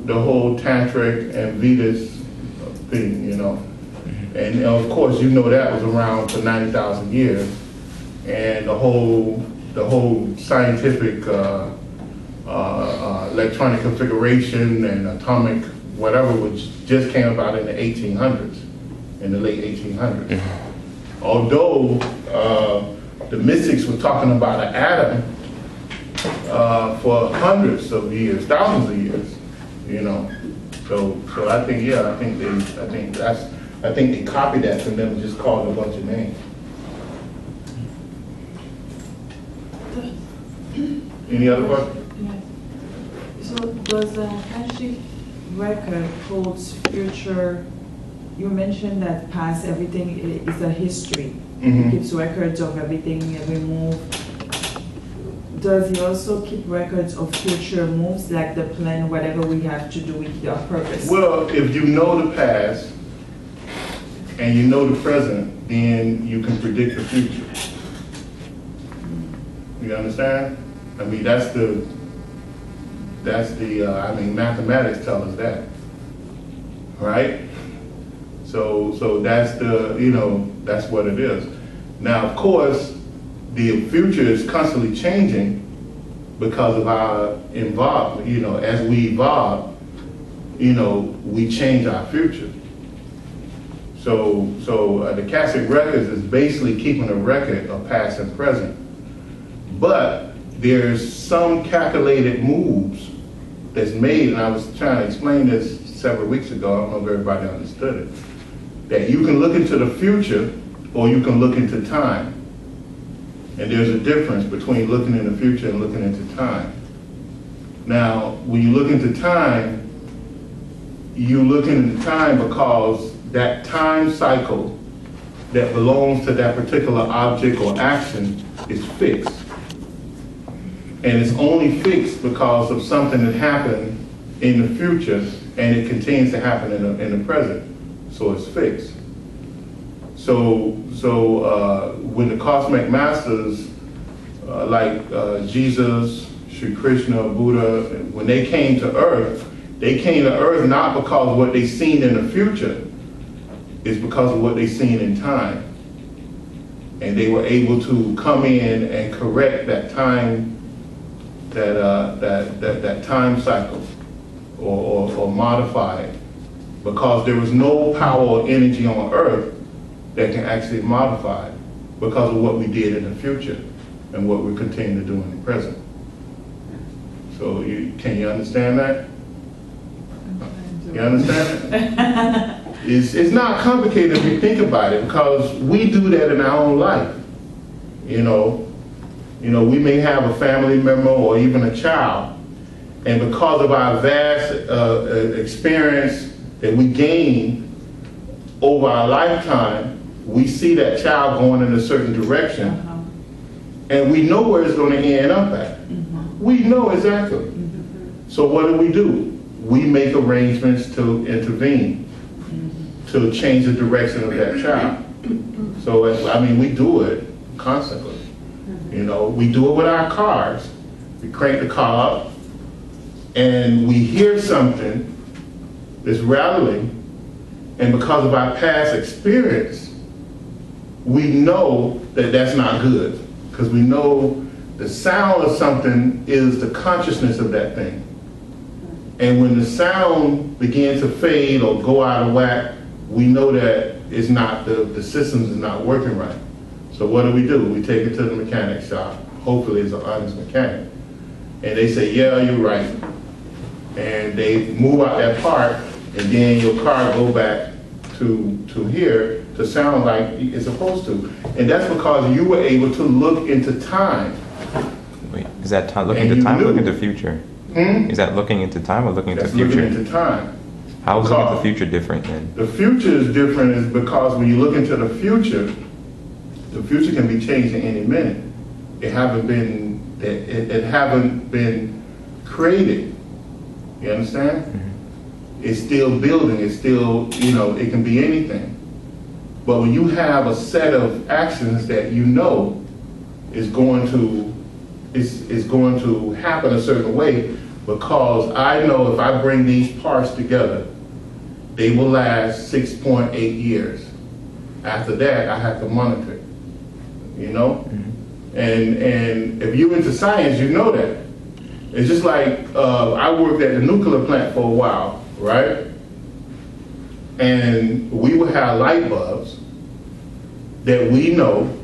the whole tantric and Vedas thing, you know. And of course, you know that was around for 90,000 years. And the whole scientific electronic configuration and atomic whatever, which just came about in the 1800s, in the late 1800s. Although the mystics were talking about an atom for hundreds of years, thousands of years, you know. So I think, yeah, I think they copied that from them and just called it a bunch of names. Any other questions? Yes. So does the Akashic record holds future? You mentioned that past everything is a history. It keeps records of everything, every move. Does he also keep records of future moves, like the plan, whatever we have to do with our purpose? Well, if you know the past and you know the present, then you can predict the future. You understand? I mean, I mean, mathematics tell us that, right? So that's the, you know, that's what it is. Now, of course, the future is constantly changing because of our involvement. You know, as we evolve, you know, we change our future. So the Akashic Records is basically keeping a record of past and present. But there's some calculated moves that's made, and I was trying to explain this several weeks ago, I don't know if everybody understood it, that you can look into the future or you can look into time. And there's a difference between looking in the future and looking into time. Now, when you look into time, you look into time because that time cycle that belongs to that particular object or action is fixed. And it's only fixed because of something that happened in the future and it continues to happen in the present. So it's fixed. So when the cosmic masters, like Jesus, Sri Krishna, Buddha, when they came to Earth not because of what they seen in the future, it's because of what they seen in time. And they were able to come in and correct that time, that time cycle, or modify it, because there was no power or energy on Earth that can actually modify it because of what we did in the future and what we continue to do in the present. So can you understand that? You understand that? It's not complicated if you think about it, because we do that in our own life. You know, we may have a family member or even a child, and because of our vast experience that we gain over our lifetime, we see that child going in a certain direction, and we know where it's going to end up at. We know exactly. So what do? We make arrangements to intervene, to change the direction of that child. So, I mean, we do it constantly. You know, we do it with our cars. We crank the car up, and we hear something that's rattling, and because of our past experience, we know that that's not good, because we know the sound of something is the consciousness of that thing. And when the sound begins to fade or go out of whack, we know that it's not, the systems is not working right. So what do? We take it to the mechanic shop. Hopefully it's an honest mechanic. And they say, yeah, you're right. And they move out that part, and then your car go back to here to sound like it's supposed to. And that's because you were able to look into time. Wait, is that looking into time or looking into the future? Is that looking into time or looking into the future? Looking into time. How is looking into the future different then? The future is different is because when you look into the future can be changed in any minute. It haven't been created. You understand? It's still building. It's still, it can be anything. But when you have a set of actions that you know is going to happen a certain way, because I know if I bring these parts together, they will last 6.8 years. After that, I have to monitor it, you know? And if you're into science, you know that. It's just like, I worked at the nuclear plant for a while, right? And we would have light bulbs that we know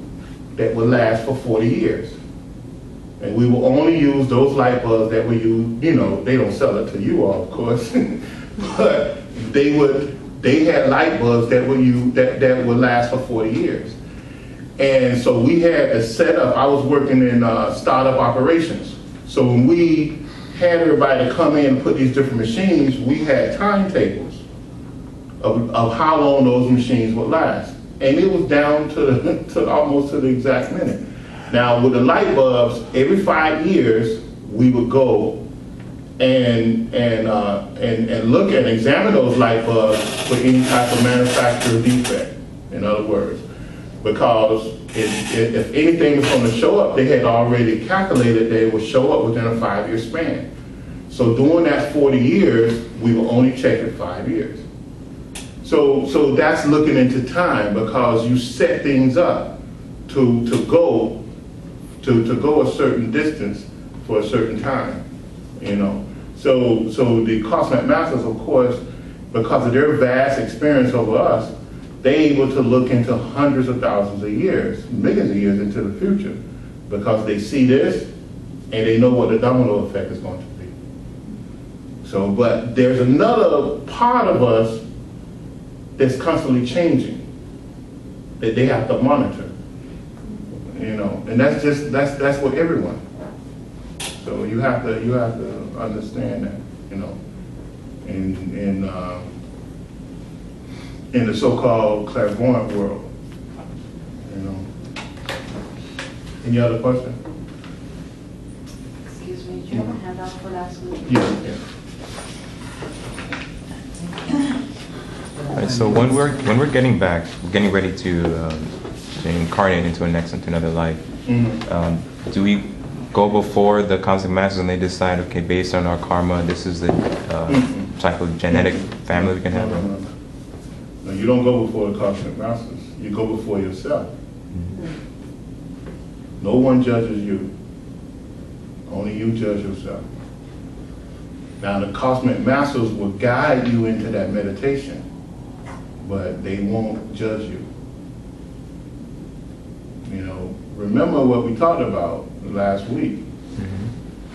that would last for 40 years. And we will only use those light bulbs that we use, you know, they don't sell it to you all, of course, but they had light bulbs that would last for 40 years. And so we had a setup. I was working in startup operations. So when we had everybody come in and put these different machines, we had timetables of how long those machines would last. And it was down to almost to the exact minute. Now with the light bulbs, every 5 years we would go and look and examine those light bulbs for any type of manufacturer defect. In other words, because if anything was going to show up, they had already calculated that it would show up within a 5-year span. So during that 40 years, we will only check it 5 years. So that's looking into time, because you set things up to go a certain distance for a certain time, you know. So the Cosmic Masters, of course, because of their vast experience over us, they're able to look into hundreds of thousands of years, millions of years into the future, because they see this and they know what the domino effect is going to be. So, but there's another part of us that's constantly changing, that they have to monitor, you know, and that's for everyone. So you have to understand that, you know, in the so-called clairvoyant world, you know. Any other question? Excuse me, do you have a handout for last week? Yeah. All right, so when we're getting back, getting ready to incarnate into another life, do we go before the Cosmic Masters and they decide, okay, based on our karma, this is the type of genetic family we can have? No, you don't go before the Cosmic Masters. You go before yourself. No one judges you. Only you judge yourself. Now the Cosmic Masters will guide you into that meditation, but they won't judge you. You know, remember what we talked about last week.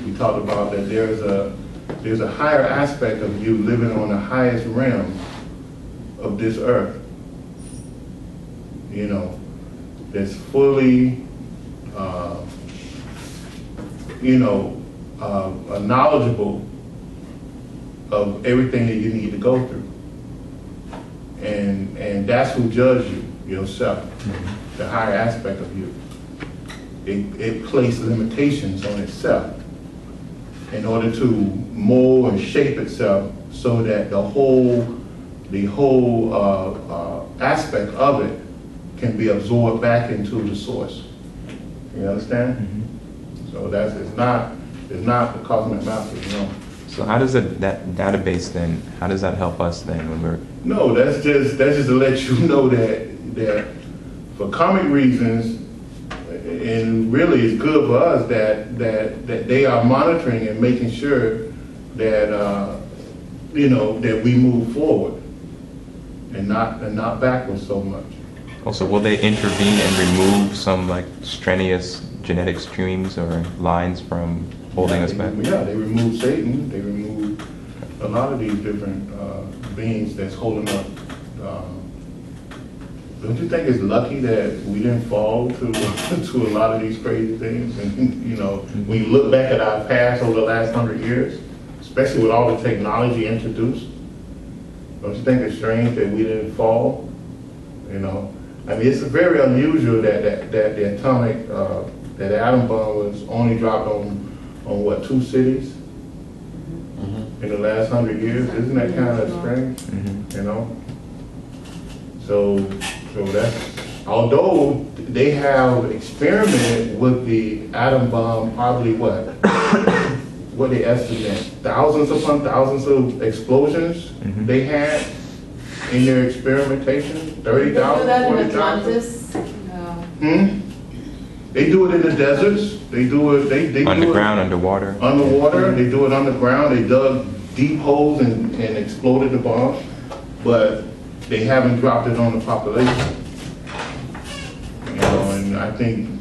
We talked about that there's a higher aspect of you living on the highest realm of this earth, you know, that's fully, knowledgeable of everything that you need to go through. And that's who judges you, yourself, the higher aspect of you. It places limitations on itself in order to mold and shape itself so that the whole aspect of it can be absorbed back into the source. You understand? So it's not the Cosmic Masters, you know. So how does that database then? How does that help us then when we're? No, that's just to let you know that for karmic reasons, and really it's good for us that they are monitoring and making sure that that we move forward and not backwards so much. Also, will they intervene and remove some like strenuous genetic streams or lines from holding us back? Yeah, they remove Satan. They remove a lot of these different beings that's holding up. Don't you think it's lucky that we didn't fall to a lot of these crazy things? And you know, when you look back at our past over the last 100 years, especially with all the technology introduced, don't you think it's strange that we didn't fall? You know, I mean, it's very unusual that the atomic, that the atom bomb was only dropped on what, 2 cities in the last 100 years? Isn't that kind of strange? You know. So that's, although they have experimented with the atom bomb, probably what what they estimate, thousands upon thousands of explosions they had in their experimentation, 30,000, They do that in 40,000. Atlantis? No. They do it in the deserts. They do it. They Underground, do it underwater. underwater. They do it underground. They dug deep holes and exploded the bomb, but they haven't dropped it on the population. You know, and I think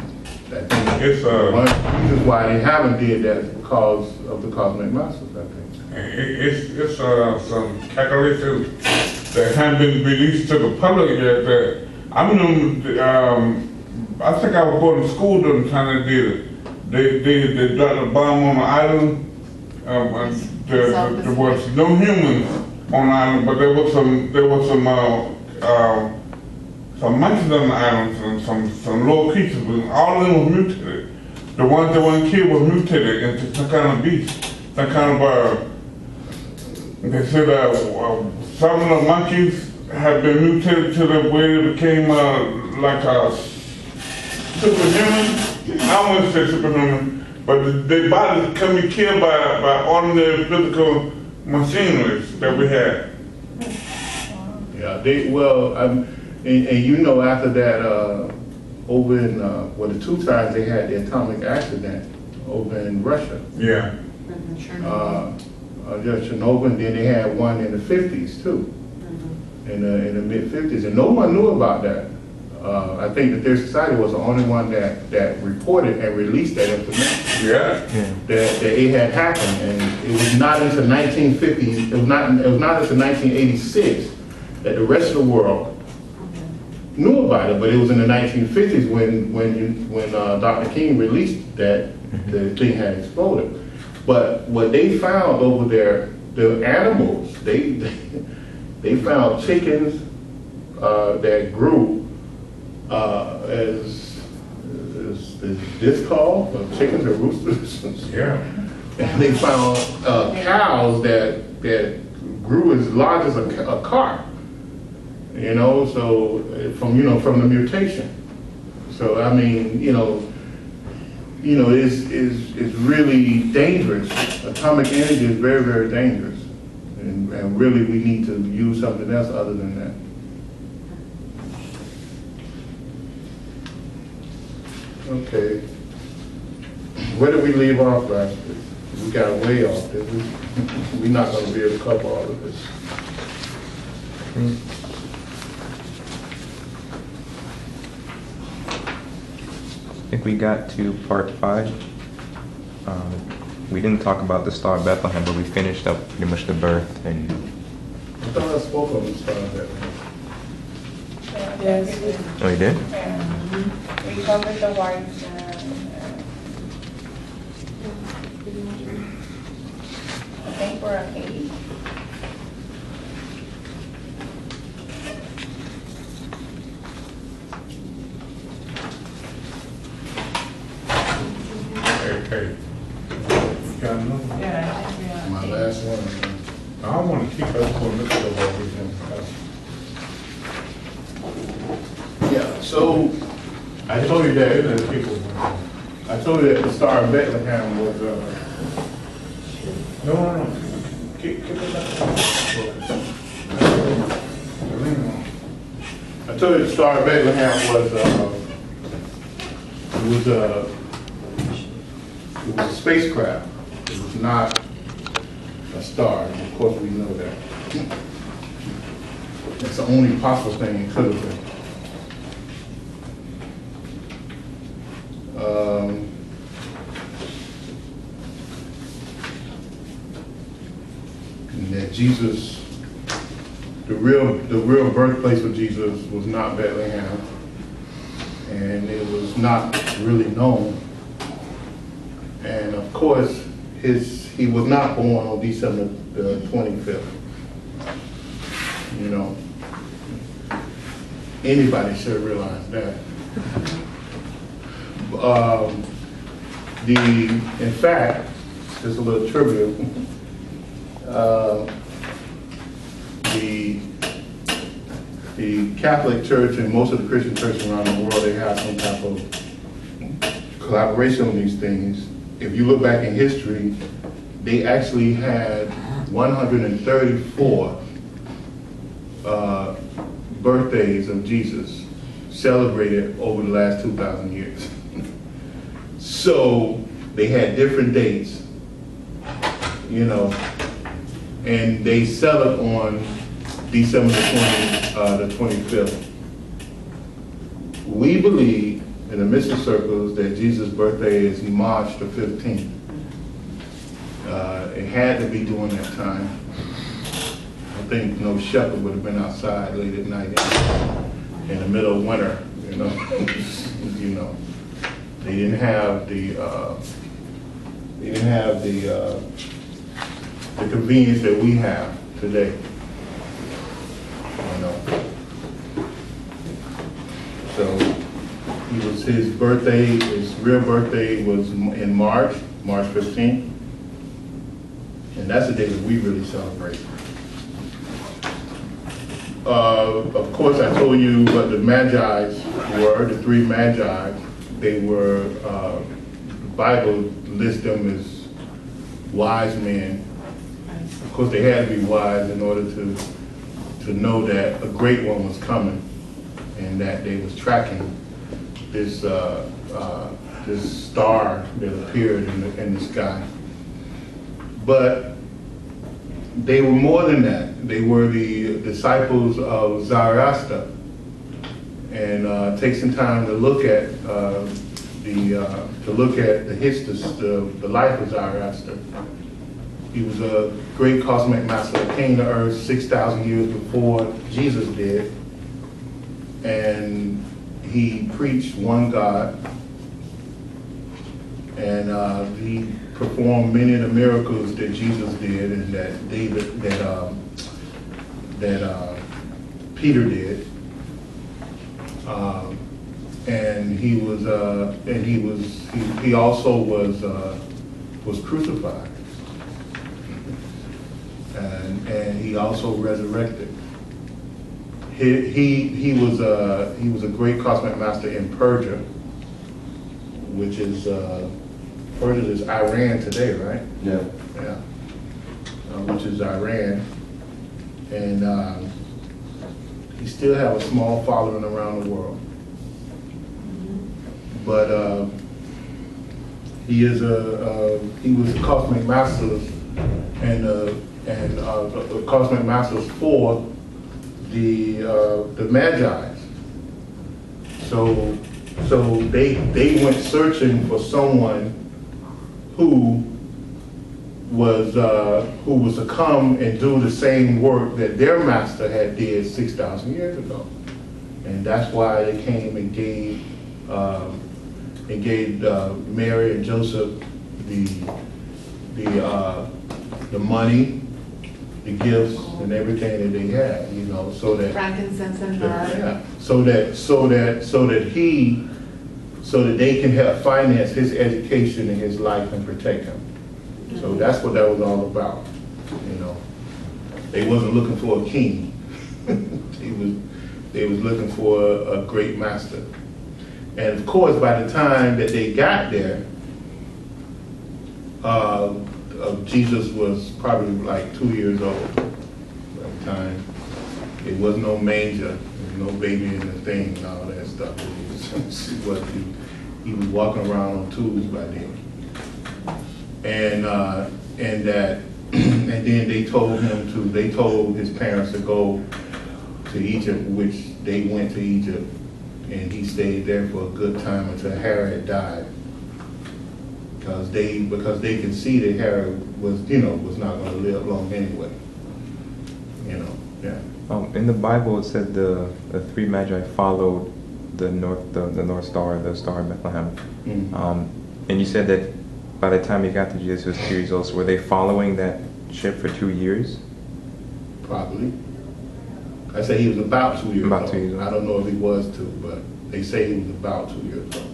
It's one of the reasons why they haven't did that is because of the cosmic masters, I think. it's some calculations that haven't been released to the public yet. That I remember. I think I was going to school during the time they did it. They dropped a bomb on the island. There was no humans on the island, but there was some monkeys on the island and some little creatures, and all of them were mutated. The ones that weren't killed were mutated into some kind of beast, some kind of they said some of the monkeys have been mutated to the way they became like a superhuman. I wouldn't say superhuman, but their bodies can be killed by ordinary physical machinery that we have. Yeah, and you know, after that, over in the 2 times they had the atomic accident over in Russia. Yeah. Chernobyl, and then they had one in the 50s too, in the mid 50s, and no one knew about that. I think that their society was the only one that reported and released that information. Yeah. That it had happened, and it was not until 1950s. It was not until 1986 that the rest of the world knew about it. But it was in the 1950s when Dr. King released that the thing had exploded. But what they found over there, the animals, they found chickens that grew as this called chickens or roosters. Yeah. And they found cows that grew as large as a car. You know, so from the mutation. So I mean, it's really dangerous. Atomic energy is very, very dangerous, and really we need to use something else other than that. Okay. Where did we leave off last week? We got way off, did we? We're not going to be able to cover all of this. I think we got to part 5. We didn't talk about the Star of Bethlehem, but we finished up pretty much the birth and. I thought I spoke on the Star of Bethlehem. Yes. Oh, you did? We covered the wives I think we're at 8. Hey. You got another one? Yeah, I think we are. My last one. I don't want to keep us for look at the weekend. Yeah, so I told you that the Star of Bethlehem was No. Keep it up. I told you the Star of Bethlehem was a spacecraft. It was not a star. Of course, we know that. It's the only possible thing it could have been. And that Jesus, the real birthplace of Jesus was not Bethlehem, and it was not really known. And of course, he was not born on December the 25th. You know, anybody should realize that. In fact, just a little trivia. The Catholic Church and most of the Christian churches around the world, they have some type of collaboration on these things. If you look back in history, they actually had 134 birthdays of Jesus celebrated over the last 2,000 years. So they had different dates, you know, and they sell it on December the 25th. We believe in the mystic circles that Jesus' birthday is March the 15th. It had to be during that time. I think no shepherd would have been outside late at night in the middle of winter, you know. You know, they didn't have the convenience that we have today. You know. So his birthday, his real birthday was in March 15th. And that's the day that we really celebrate. Of course, I told you what the Magi's were, the three Magi. They were, the Bible lists them as wise men. Of course, they had to be wise in order to know that a great one was coming and that they was tracking this, this star that appeared in the sky. But they were more than that. They were the disciples of Zoroaster. And take some time to look at the history, the life of Zoroaster. He was a great cosmic master that came to Earth 6,000 years before Jesus did, and he preached one God, and he performed many of the miracles that Jesus did and that Peter did. And he also was crucified, and he also resurrected. He was a great cosmic master in Persia, which is Persia is Iran today, right? Yeah. Yeah. Which is Iran, and he still have a small following around the world. But he was a cosmic master, and the cosmic masters for the Magi. So they went searching for someone who was to come and do the same work that their master had did 6,000 years ago, and that's why they came and gave Mary and Joseph the money, the gifts, and everything that they had, you know, so that frankincense and myrrh. yeah, so that they can help finance his education and his life and protect him. So that's what that was all about, you know. They wasn't looking for a king. They was looking for a great master. And of course, by the time that they got there, Jesus was probably like 2 years old by the time. It was no manger, there was no baby in the thing and all that stuff. He was walking around on tools by then. And then they told his parents to go to Egypt, which they went to Egypt, and he stayed there for a good time until Herod died, because they can see that Herod was not going to live long anyway, you know. Yeah. In the Bible, it said the three Magi followed the North Star, the Star of Bethlehem. Mm-hmm. And you said that by the time he got to Jesus, he was 2 years old. So were they following that ship for 2 years? Probably. I say he was about 2 years old. About 2 years old. I don't know if he was 2, but they say he was about 2 years old.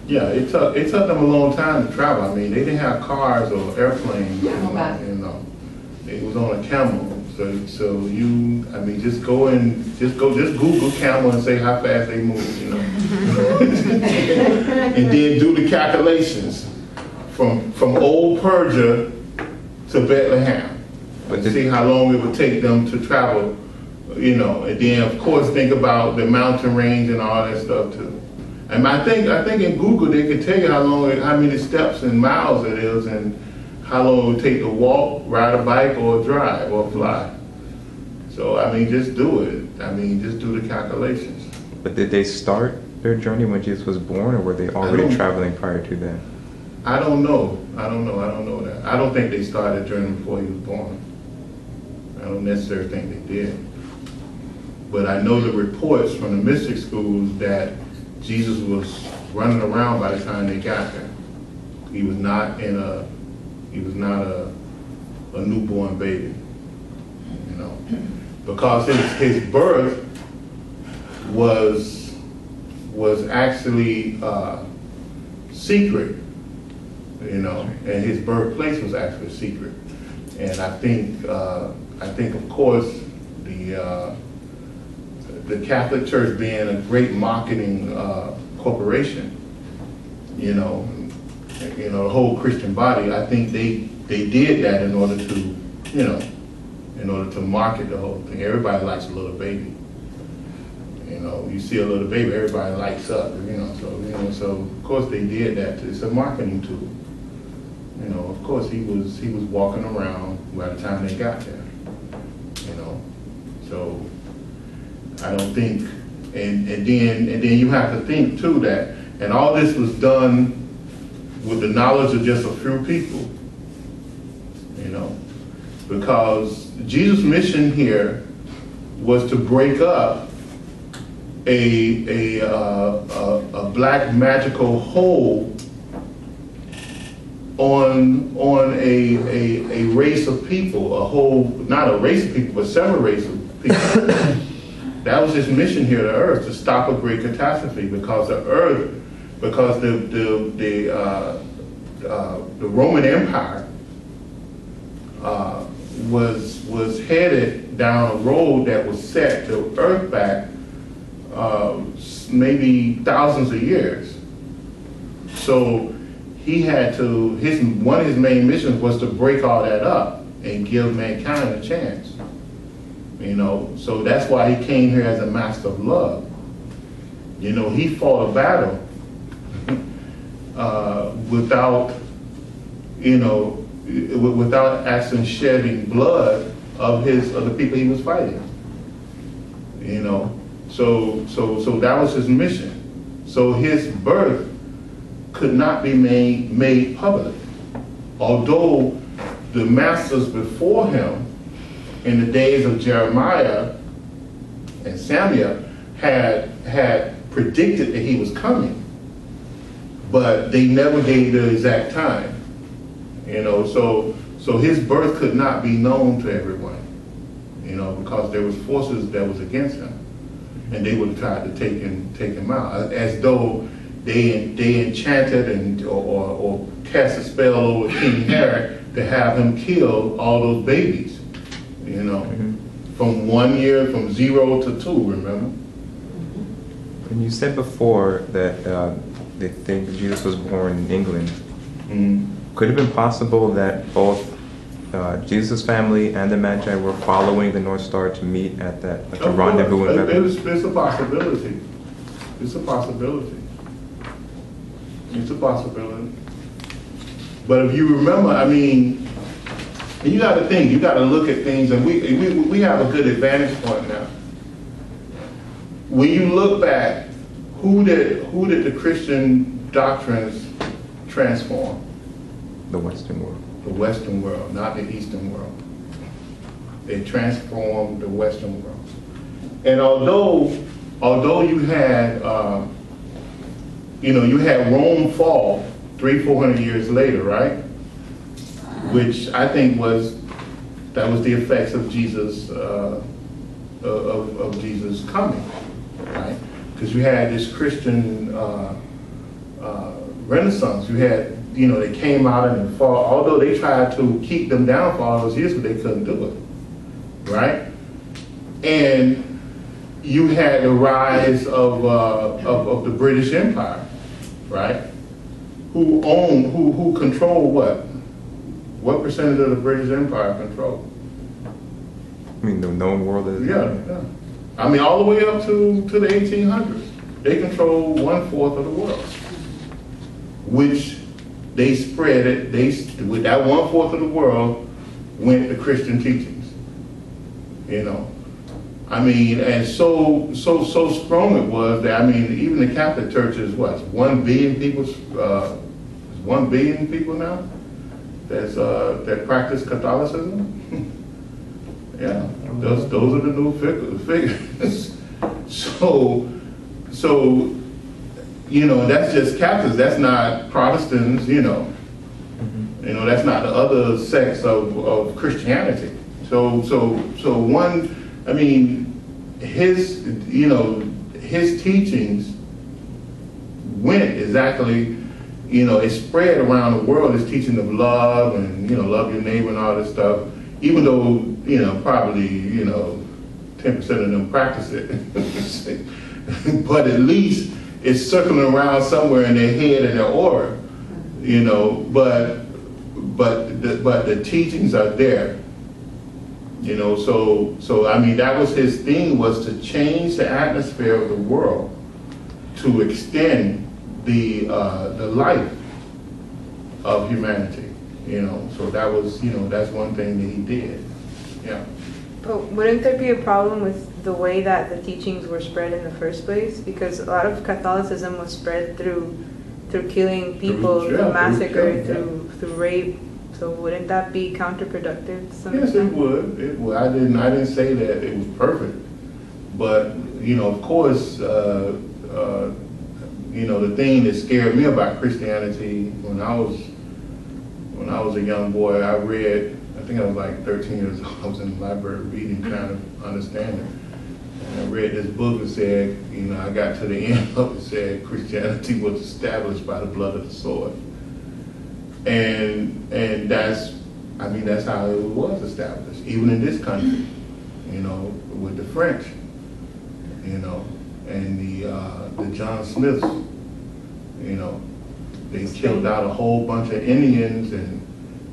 Yeah, it took them a long time to travel. I mean, they didn't have cars or airplanes. You know, it was on a camel. So you, I mean, just Google camel and say how fast they move, you know, and then do the calculations from old Persia to Bethlehem. But See how long it would take them to travel, you know, and then of course think about the mountain range and all that stuff too. And I think in Google they could tell you how many steps and miles it is, and how long it would take to walk, ride a bike, or drive, or fly. So I mean, just do it. I mean, just do the calculations. But did they start their journey when Jesus was born, or were they already traveling prior to that? I don't know. I don't know that. I don't think they started the journey before he was born. I don't necessarily think they did. But I know the reports from the mystic schools that Jesus was running around by the time they got there. He was not a newborn baby, you know, because his birth was actually secret, you know, and his birthplace was actually secret. And I think of course the Catholic Church being a great marketing corporation, you know, the whole Christian body, I think they did that in order to, you know, in order to market the whole thing. Everybody likes a little baby. You know, you see a little baby, everybody lights up, you know, so of course they did that. It's a marketing tool. You know, of course he was walking around by the time they got there. You know, so I don't think, and then you have to think too that, and all this was done with the knowledge of just a few people. You know, because Jesus' mission here was to break up a black magical hold on a race of people, not a race of people, but several races of people. That was his mission here to earth, to stop a great catastrophe, because the Roman Empire was headed down a road that was set to earth back maybe thousands of years. So he had to, one of his main missions was to break all that up and give mankind a chance. You know, so that's why he came here as a master of love. You know, he fought a battle without, you know, without actually shedding blood of the people he was fighting. You know, so that was his mission. So his birth could not be made public, although the masters before him, in the days of Jeremiah and Samuel, had predicted that he was coming, but they never gave the exact time. You know, so his birth could not be known to everyone, you know, because there was forces that was against him, and they would have tried to take him out, as though they enchanted or cast a spell over King Herod to have him kill all those babies. You know, from 1 year, from 0 to 2, remember? And you said before that they think Jesus was born in England. Could it have been possible that both Jesus' family and the Magi were following the North Star to meet at that rendezvous in Bethlehem? It's a possibility. It's a possibility. It's a possibility. But if you remember, I mean, and you got to think, you got to look at things, and we have a good advantage point now. When you look back, who did the Christian doctrines transform? The Western world. The Western world, not the Eastern world. They transformed the Western world. And although you had, you had Rome fall 300-400 years later, right? Which I think was the effects of Jesus of Jesus coming, right? Because you had this Christian Renaissance. You had, they came out and fall. Although they tried to keep them down for all those years, but they couldn't do it, right? And you had the rise of the British Empire, right? Who controlled what? what percentage of the British Empire controlled? I mean, the known world is. Yeah. I mean, all the way up to the 1800s, they controlled 1/4 of the world, which they spread it. With that 1/4 of the world went the Christian teachings. You know, I mean, and so strong it was that, I mean, even the Catholic Church is what, 1 billion people, 1 billion people now that practice Catholicism. Yeah, those are the new figures. So, you know, that's just Catholics. That's not Protestants. You know, that's not the other sects of Christianity. So one, I mean, his teachings went exactly, it spread around the world. His teaching of love and, love your neighbor and all this stuff, even though, probably, 10% of them practice it. But at least it's circling around somewhere in their head and their aura, but the teachings are there. So I mean, that was his thing, was to change the atmosphere of the world to extend the life of humanity. So that was, that's one thing that he did. Yeah. But wouldn't there be a problem with the way that the teachings were spread in the first place? Because a lot of Catholicism was spread through killing people, through massacre, through rape. So wouldn't that be counterproductive to some extent? Yes, extent? it would. I didn't say that it was perfect, but of course, the thing that scared me about Christianity when I was a young boy, I read. I think I was like 13 years old. I was in the library reading, trying to understand it. And I read this book that said, I got to the end of it, said Christianity was established by the blood of the sword. And that's how it was established, even in this country, with the French, and the John Smiths, they killed out a whole bunch of Indians and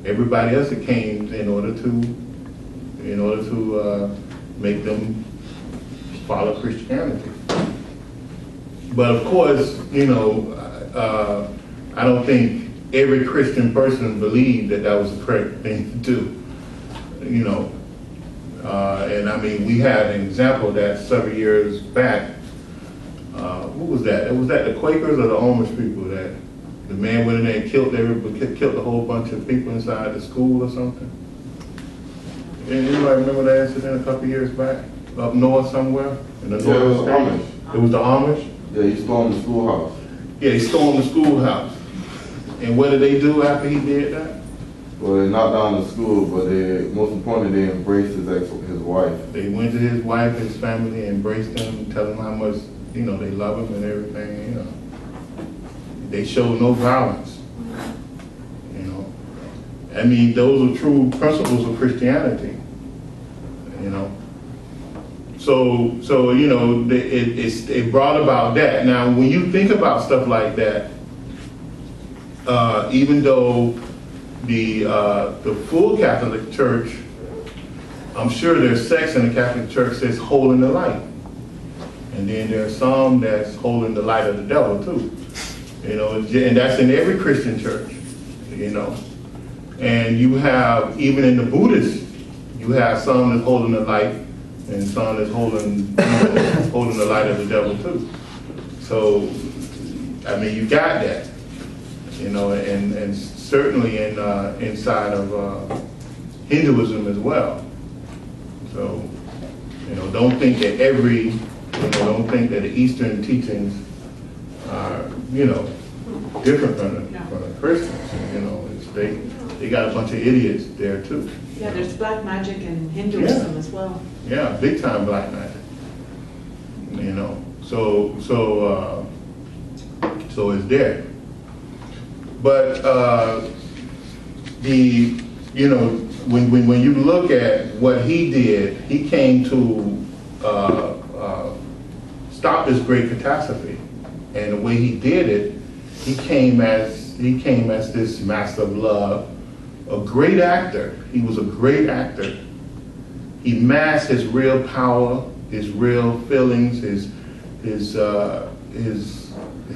everybody else that came in order to make them follow Christianity. But of course, I don't think every Christian person believed that was the correct thing to do. And I mean, we had an example of that several years back. What was that? Was that the Quakers or the Amish people that the man went in there and killed a whole bunch of people inside the school or something? Anybody remember that incident a couple years back? Up north somewhere? In the northern state? It was the Amish? Yeah, he stormed the schoolhouse. Yeah, he stormed the schoolhouse. And what did they do after he did that? Well, they knocked down the school, but most importantly, they embraced his wife. They went to his wife, his family, embraced him, tell him how much, they love him and everything, They showed no violence, I mean, those are true principles of Christianity, So it brought about that. Now, when you think about stuff like that, even though the full Catholic Church, I'm sure there's sects in the Catholic Church that's holding the light, and then there's some that's holding the light of the devil too, and that's in every Christian church, and you have, even in the Buddhists, you have some that's holding the light and some that's holding holding the light of the devil too. So I mean, you got that, and certainly inside of Hinduism as well. So, don't think that don't think that the Eastern teachings are, different from the Christians. They got a bunch of idiots there too. Yeah, there's black magic in Hinduism as well. Yeah, big time black magic. So it's there. But when you look at what he did, he came to stop this great catastrophe, and the way he did it, he came as this master of love, a great actor. He was a great actor. He masked his real power, his real feelings, his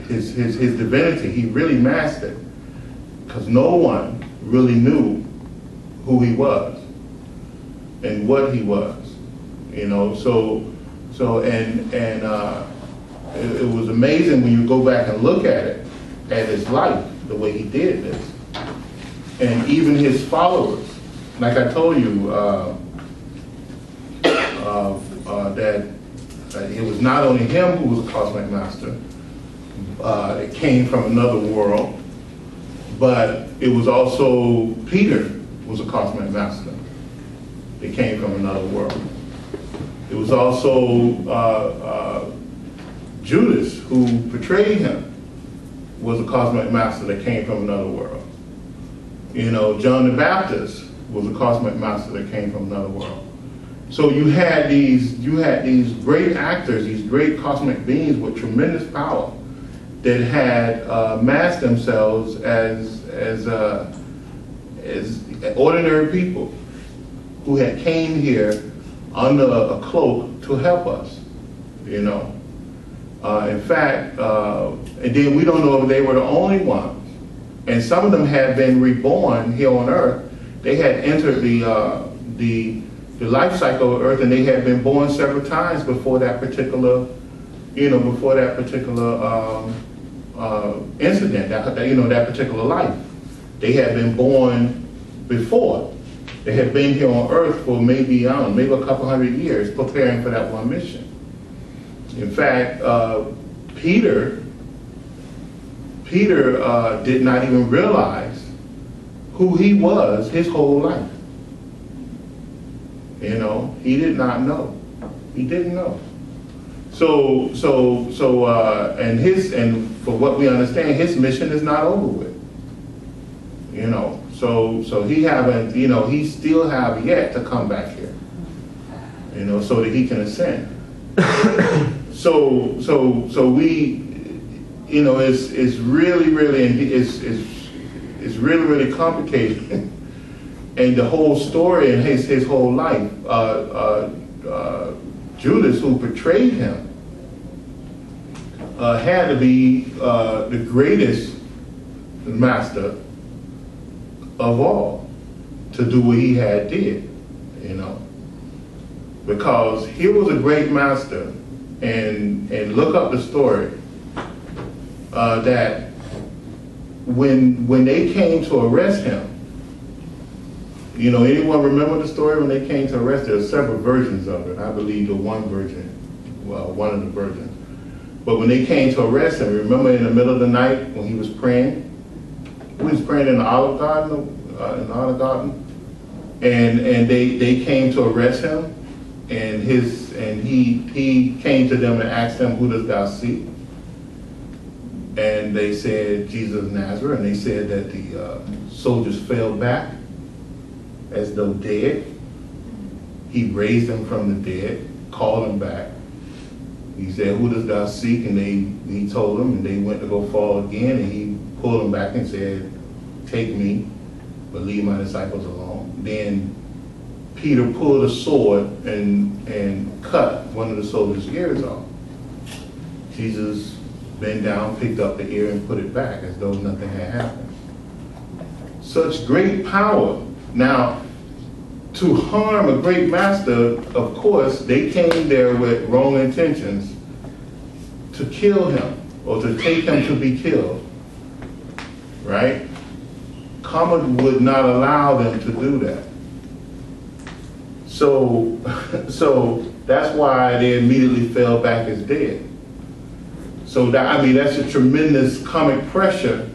divinity. He really masked it, because no one really knew who he was and what he was. You know, it was amazing when you go back and look at it, at his life, the way he did this. And even his followers, like I told you, that it was not only him who was a cosmic master, it came from another world, but it was also Peter was a cosmic master. It came from another world. It was also Judas, who betrayed him, was a cosmic master that came from another world. You know, John the Baptist was a cosmic master that came from another world. So you had these great actors, these great cosmic beings with tremendous power that had masked themselves as ordinary people who had came here under a cloak to help us, you know. In fact, and then we don't know if they were the only ones. And some of them had been reborn here on Earth. They had entered the life cycle of Earth, and they had been born several times before that particular, incident, that particular life. They had been born before. They had been here on Earth for maybe a couple hundred years preparing for that one mission. In fact, Peter did not even realize who he was his whole life. You know, he did not know. He didn't know. And for what we understand, his mission is not over with. You know, so he still have yet to come back here. You know, so that he can ascend. So we, you know, it's really complicated. And the whole story and his whole life, Judas, who betrayed him, had to be the greatest master of all to do what he had did, you know. Because he was a great master, and look up the story, that when they came to arrest him, you know, anyone remember the story when they came to arrest him? There are several versions of it. I believe the one of the versions. But when they came to arrest him, remember in the middle of the night when he was praying? He was praying in the Olive Garden, and they came to arrest him, and he came to them and asked them, "Who dost thou seek?" And they said, "Jesus of Nazareth." And they said that the soldiers fell back as though dead. He raised them from the dead, called them back. He said, "Who dost thou seek?" And he told them, and they went to go fall again, and he pulled them back and said, "Take me, but leave my disciples alone." Then Peter pulled a sword and cut one of the soldiers' ears off. Jesus bent down, picked up the ear, and put it back as though nothing had happened. Such great power. Now, to harm a great master, of course, they came there with wrong intentions to kill him or to take him to be killed, right? Karma would not allow them to do that. So that's why they immediately fell back as dead. So that's a tremendous karmic pressure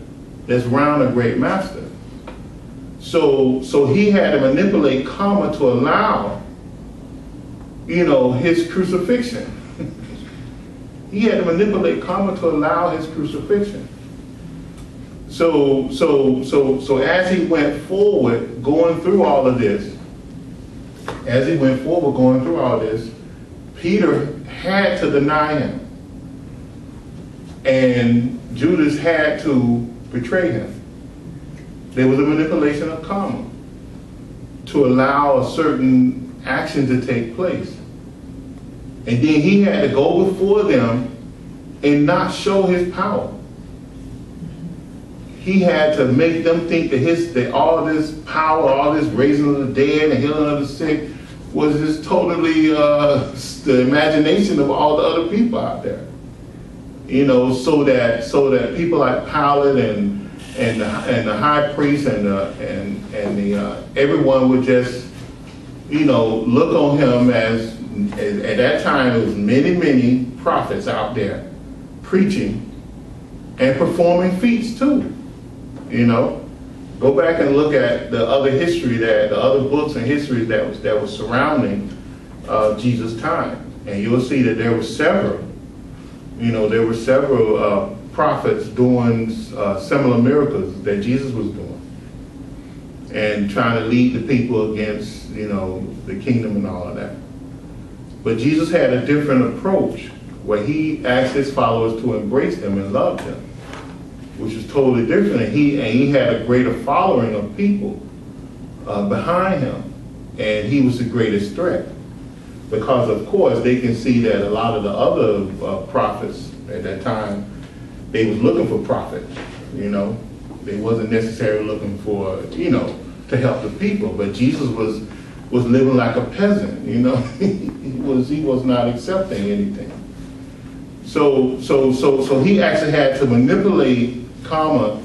that's around a great master. So he had to manipulate karma to allow, his crucifixion. He had to manipulate karma to allow his crucifixion. So as he went forward, going through all of this, Peter had to deny him. And Judas had to betray him. There was a manipulation of karma to allow a certain action to take place. And then he had to go before them and not show his power. He had to make them think that all this power, all this raising of the dead and healing of the sick was just totally the imagination of all the other people out there. You know, so that people like Pilate and the high priest and everyone would just, you know, look on him as at that time there was many prophets out there preaching and performing feats too. You know, go back and look at the other history the other books and histories that was surrounding Jesus' time, and you'll see that there were several prophets doing similar miracles that Jesus was doing, and trying to lead the people against, you know, the kingdom and all of that. But Jesus had a different approach where he asked his followers to embrace him and love him, which is totally different. And he had a greater following of people behind him, and he was the greatest threat. Because of course they can see that a lot of the other prophets at that time, they was looking for prophets, you know. They wasn't necessarily looking for, you know, to help the people. But Jesus was living like a peasant, you know. he was not accepting anything. So he actually had to manipulate karma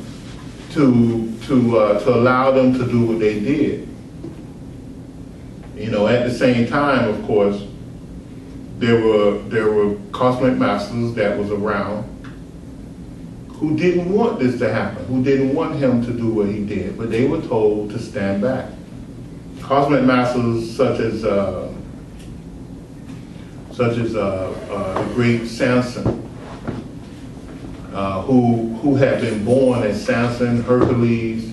to allow them to do what they did. You know, at the same time, of course, there were cosmic masters that was around who didn't want this to happen, who didn't want him to do what he did, but they were told to stand back. Cosmic masters such as the great Samson, who had been born as Samson, Hercules.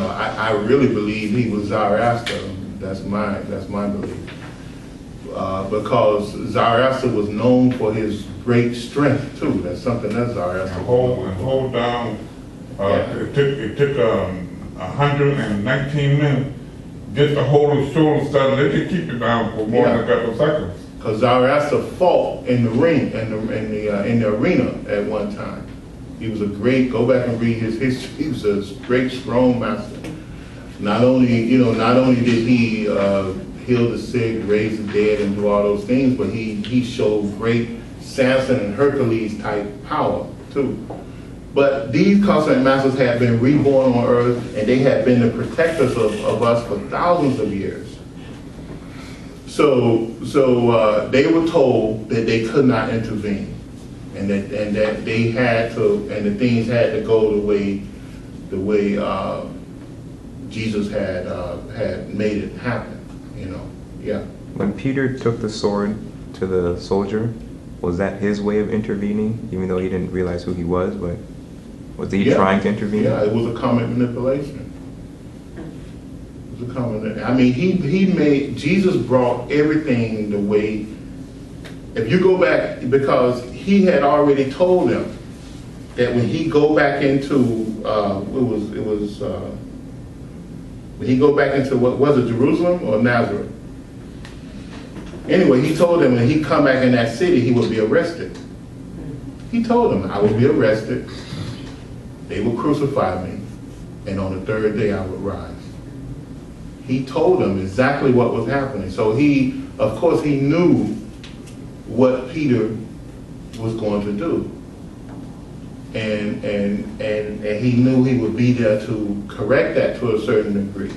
I really believe he was Zoroaster. That's my belief. Because Zoroaster was known for his great strength too. That's something that Zoroaster. Hold down. It took 119 minutes just to hold his shoulder steady. They could keep it down for more than a couple of seconds. Because Zoroaster fought in the ring, in the arena at one time. He was a great. Go back and read his history. He was a great, strong master. Not only did he heal the sick, raise the dead, and do all those things, but he showed great Samson and Hercules type power too. But these cosmic masters had been reborn on Earth, and they had been the protectors of us for thousands of years. So they were told that they could not intervene, and that they had to, and the things had to go the way Jesus had made it happen. You know, yeah. When Peter took the sword to the soldier, was that his way of intervening, even though he didn't realize who he was? But was he trying to intervene? Yeah, it was a common manipulation. It was a common. I mean, Jesus brought everything the way. If you go back, because he had already told them that when he go back into when he go back into, what was it, Jerusalem or Nazareth? Anyway, he told them when he come back in that city, he would be arrested. He told them, I will be arrested, they will crucify me, and on the third day I would rise. He told them exactly what was happening. So of course he knew what Peter was going to do. And he knew he would be there to correct that to a certain degree.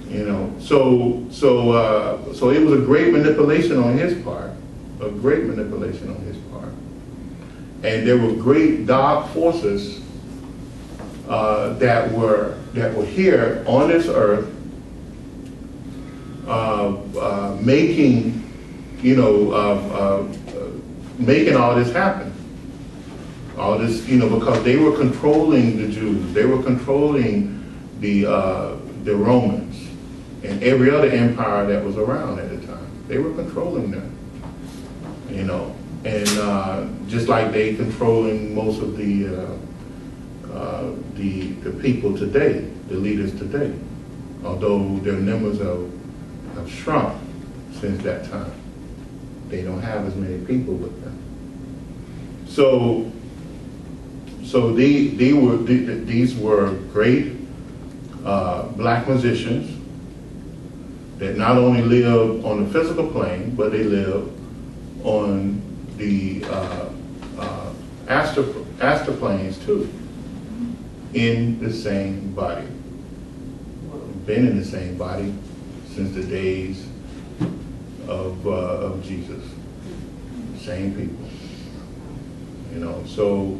You know, so it was a great manipulation on his part, and there were great dark forces that were here on this earth, making all this happen. All this, because they were controlling the Jews, they were controlling the Romans and every other empire that was around at the time. They were controlling them, and just like they controlling most of the the people today, the leaders today, although their numbers have shrunk since that time. They don't have as many people with them. So these were great black musicians that not only lived on the physical plane, but they lived on the astral planes too, in the same body. Been in the same body since the days of Jesus. Same people. You know, so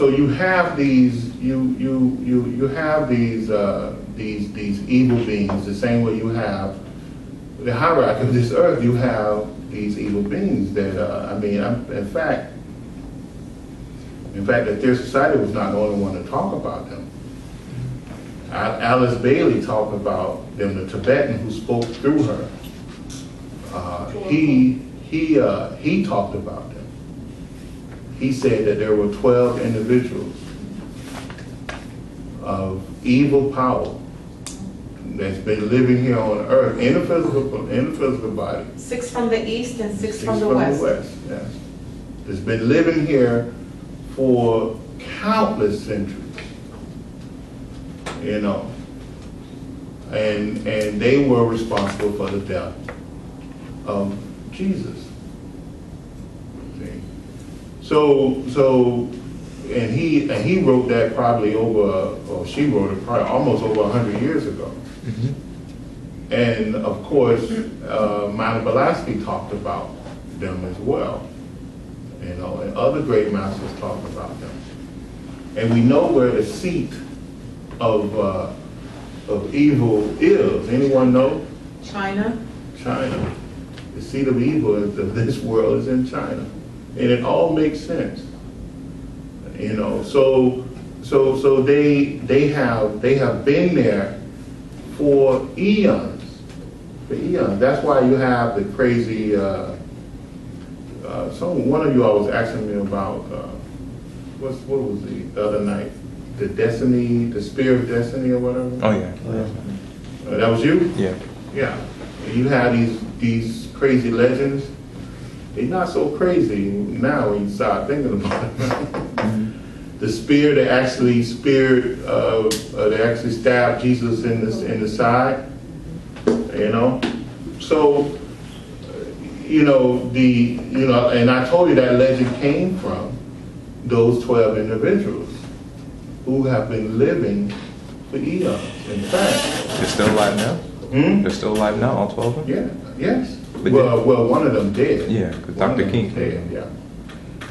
you have these you have these evil beings the same way you have the hierarchy of this earth. You have these evil beings that in fact the Their Society was not the only one to talk about them. Alice Bailey talked about them, the Tibetan who spoke through her. He talked about them. He said that there were 12 individuals of evil power that's been living here on earth in a physical body. 6 from the east and 6 from the From west. the west, yes. That's been living here for countless centuries. You know, and they were responsible for the death of Jesus. See? So, and he wrote that probably she wrote it probably almost over 100 years ago. Mm-hmm. And of course, Myra Blavatsky talked about them as well. You know, and other great masters talked about them. And we know where the seat of evil is. Anyone know? China. China. The seat of evil of this world is in China, and it all makes sense. You know, so they have been there for eons. For eons. That's why you have the crazy. One of you all was asking me about what was the other night? The destiny, the spirit of destiny, or whatever. Oh yeah. That was you? Yeah. Yeah. And you have these crazy legends. They're not so crazy now when you start thinking about it. The spear that actually stabbed Jesus in the side. You know, so and I told you that legend came from those 12 individuals who have been living for eons. In fact, they're still alive now. They're still alive now, all 12 of them. Yeah. Yes. But Well, one of them dead. Yeah, because Dr. King dead. Yeah.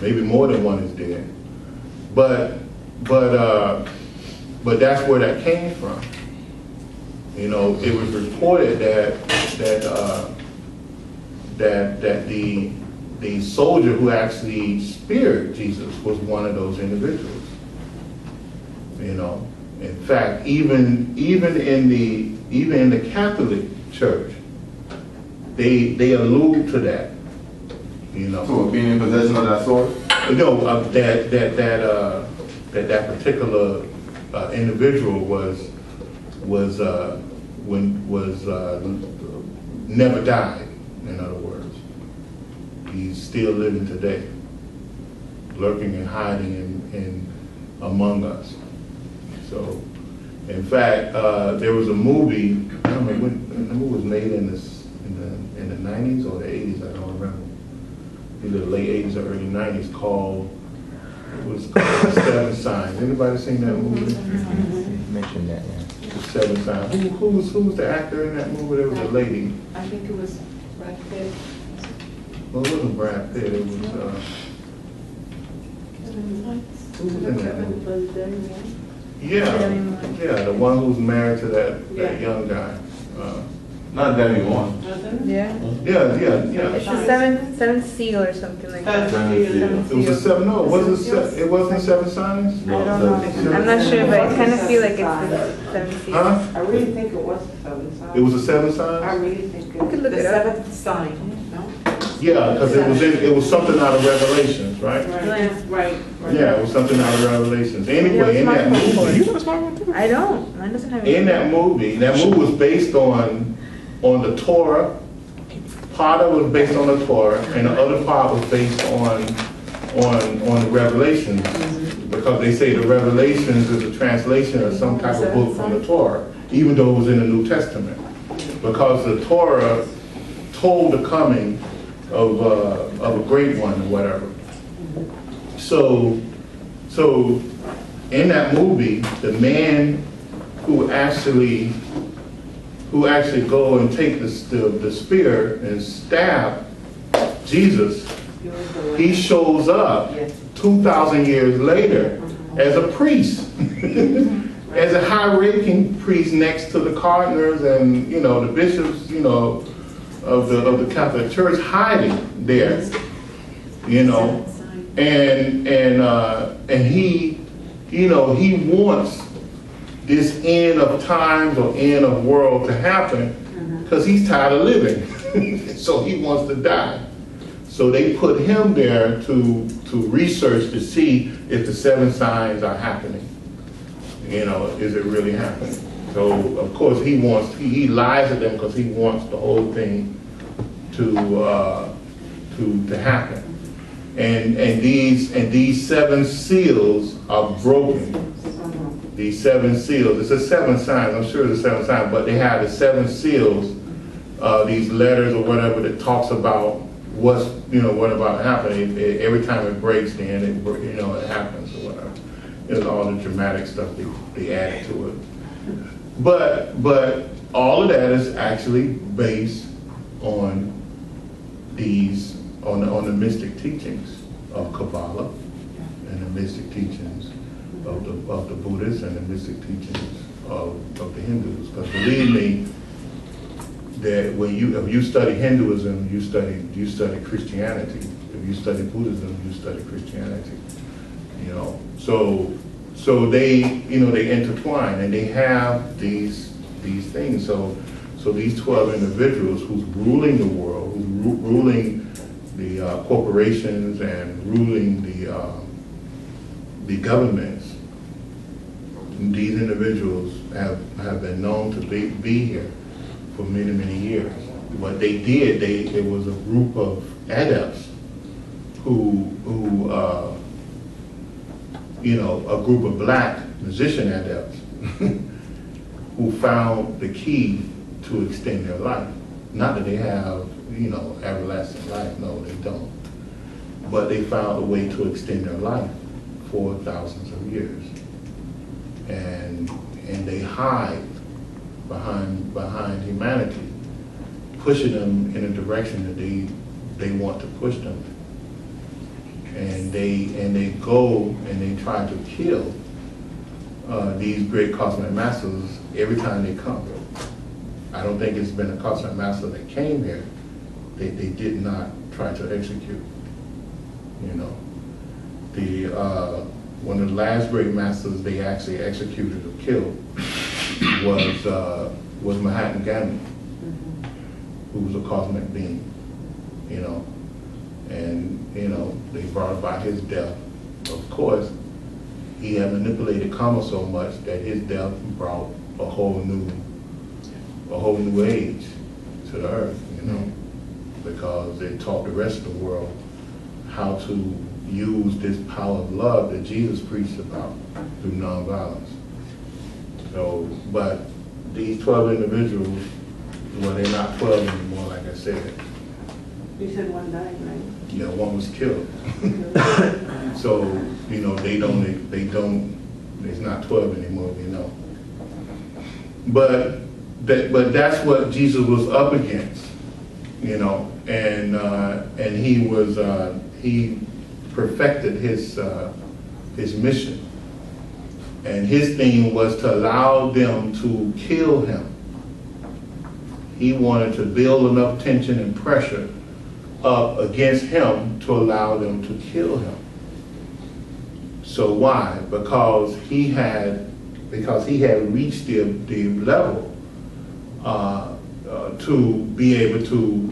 Maybe more than one is dead. But that's where that came from. You know, it was reported that the soldier who actually speared Jesus was one of those individuals. You know, in fact, even in the Catholic Church, they allude to that. You know, So being in possession of that sword? No, that particular individual was never died. In other words, he's still living today, lurking and hiding in among us. So, in fact, there was a movie. I don't know when the movie was made in the 90s or the 80s. I don't remember. Either the late 80s or early 90s. It was called Seven Signs. Anybody seen that movie? Mentioned that, yeah. Seven Signs. Who was the actor in that movie? There was a lady. I think it was Brad Pitt. Well, it wasn't Brad Pitt. It was. Who was in that movie? Yeah, the one who's married to that young guy. Not Demi Moore. Yeah. Yeah. It's the seventh seal or something like that. It was a seven. No, it wasn't Seven Signs. I don't know. I'm not sure, but I kind of feel like it's the seventh seal. Huh? I really think it was the seventh sign. It was a Seven Signs. I really think You could look The it up. seventh sign, no? Yeah, because it was something out of Revelations, right? Right. Yeah, it was something out of Revelations. Anyway, in that movie, You have a smartphone too? I don't. Mine doesn't have in that movie was based on the Torah. Part of it was based on the Torah, and the other part was based on the Revelations, because they say the Revelations is a translation of some type of book from the Torah, even though it was in the New Testament, because the Torah told the coming of a great one or whatever. So in that movie, the man who actually go and take the spear and stab Jesus, he shows up 2,000 years later as a priest, as a high-ranking priest next to the cardinals and the bishops, of the Catholic Church, hiding there, and he, he wants this end of times or end of world to happen because he's tired of living. So he wants to die. So they put him there to research to see if the 7 signs are happening. Is it really happening? So of course he lies to them because he wants the whole thing to happen. And these 7 seals are broken. These 7 seals, it's a 7 signs, I'm sure it's a 7 signs, but they have the 7 seals, these letters or whatever that talks about what's, what about to happen. Every time it breaks, then it happens or whatever. It's all the dramatic stuff they added to it. But all of that is actually based on on the mystic teachings of Kabbalah and the mystic teachings of the Buddhists and the mystic teachings of the Hindus. Because believe me, that if you study Hinduism, you study Christianity. If you study Buddhism, you study Christianity. So they they intertwine and they have these things. So these 12 individuals who's ruling the world, who's ruling the corporations and ruling the governments, these individuals have been known to be here for many, many years. What they did, it was a group of adepts who a group of black musician adepts who found the key to extend their life. Not that they have, everlasting life, no, they don't. But they found a way to extend their life for thousands of years. And they hide behind humanity, pushing them in a direction that they want to push them. And they go and they try to kill these great cosmic masters every time they come. I don't think it's been a cosmic master that came here they did not try to execute. One of the last great masters they actually executed or killed was Mahatma Gandhi, who was a cosmic being, and they brought about his death. Of course, he had manipulated karma so much that his death brought a whole new age to the earth, because they taught the rest of the world how to use this power of love that Jesus preached about through nonviolence. So, but these 12 individuals, well, they're not 12 anymore, like I said. You said one died, right? Yeah, one was killed. So, it's not 12 anymore, But that's what Jesus was up against, and he perfected his mission. And his thing was to allow them to kill him. He wanted to build enough tension and pressure up against him to allow them to kill him. So why? Because he had reached the level to be able to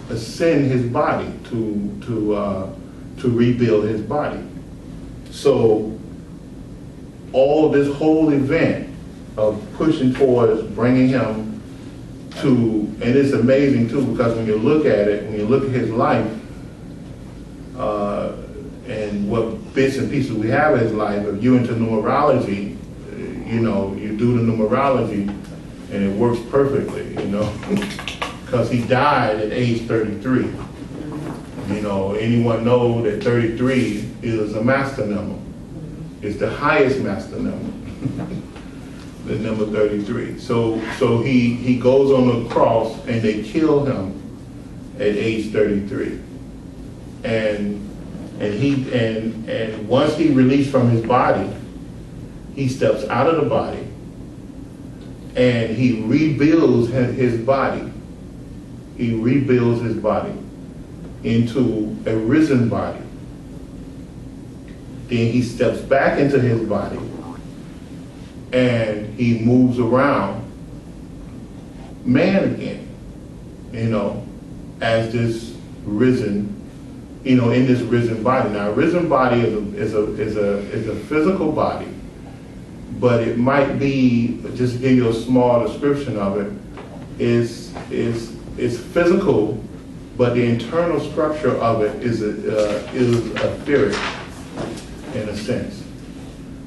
ascend his body, to rebuild his body. So all this whole event of pushing towards bringing him to, and it's amazing too, because when you look at it, when you look at his life, and what bits and pieces we have of his life, if you're into numerology, you know, you do the numerology and it works perfectly, you know, because he died at age 33. You know, anyone know that 33 is a master number. It's the highest master number, the number 33. So he goes on the cross and they kill him at age 33. And once he released from his body, he steps out of the body and he rebuilds his body. He rebuilds his body into a risen body. Then he steps back into his body and he moves around man again, you know, as this risen, you know, in this risen body. Now, a risen body is a physical body, but it might be, just to give you a small description of it, is physical, but the internal structure of it is etheric in a sense.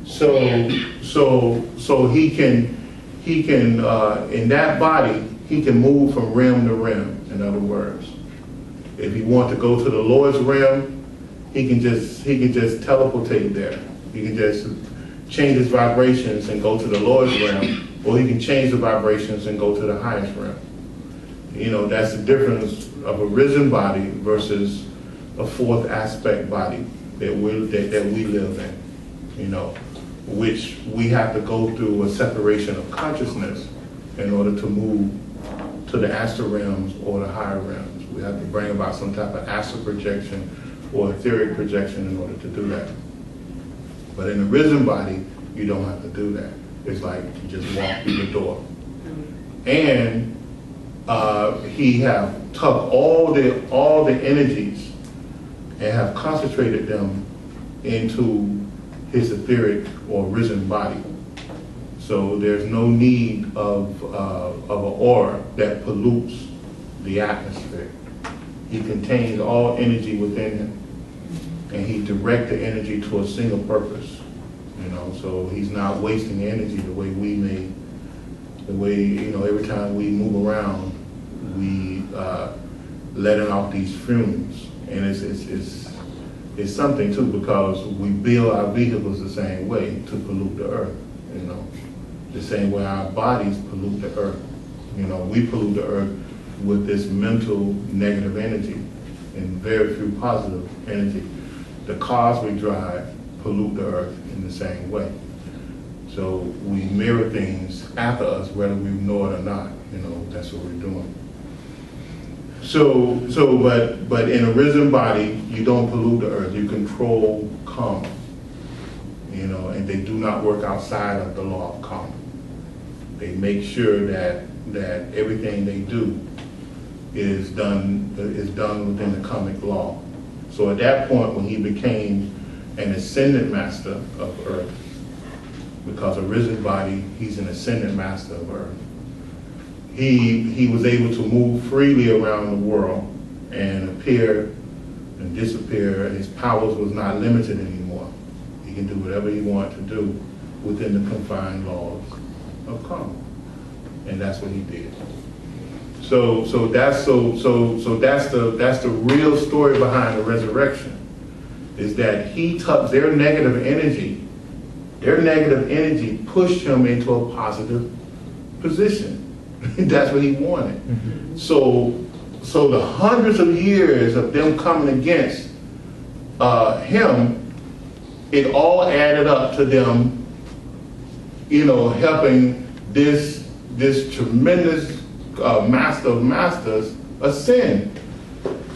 So he can in that body he can move from realm to realm. In other words, if he wants to go to the Lord's realm, he can just teleportate there. He can just change his vibrations and go to the Lord's realm, or he can change the vibrations and go to the highest realm. You know, that's the difference of a risen body versus a fourth aspect body that we live in, you know, which we have to go through a separation of consciousness in order to move to the astral realms or the higher realms. We have to bring about some type of astral projection or etheric projection in order to do that. But in a risen body, you don't have to do that. It's like you just walk through the door. And he have took all the energies and have concentrated them into his etheric or risen body. So there's no need of an aura that pollutes the atmosphere. He contains all energy within him, and he directs the energy to a single purpose. You know, so he's not wasting energy the way we may. The way, you know, every time we move around, we letting off these fumes, and it's something too, because we build our vehicles the same way to pollute the earth. You know, the same way our bodies pollute the earth. You know, we pollute the earth with this mental negative energy and very few positive energy. The cars we drive pollute the earth in the same way. So we mirror things after us, whether we know it or not. You know, that's what we're doing. But in a risen body, you don't pollute the earth. You control karma. You know, and they do not work outside of the law of karma. They make sure that everything they do is done within the karmic law. So at that point, when he became an ascendant master of earth, because a risen body, he's an ascendant master of earth, he was able to move freely around the world and appear and disappear, and his powers was not limited anymore. He can do whatever he wanted to do within the confined laws of karma. And that's what he did. So that's the real story behind the resurrection, is that he took their negative energy pushed him into a positive position. That's what he wanted. Mm-hmm. So the hundreds of years of them coming against him, it all added up to them, you know, helping this tremendous master of masters ascend.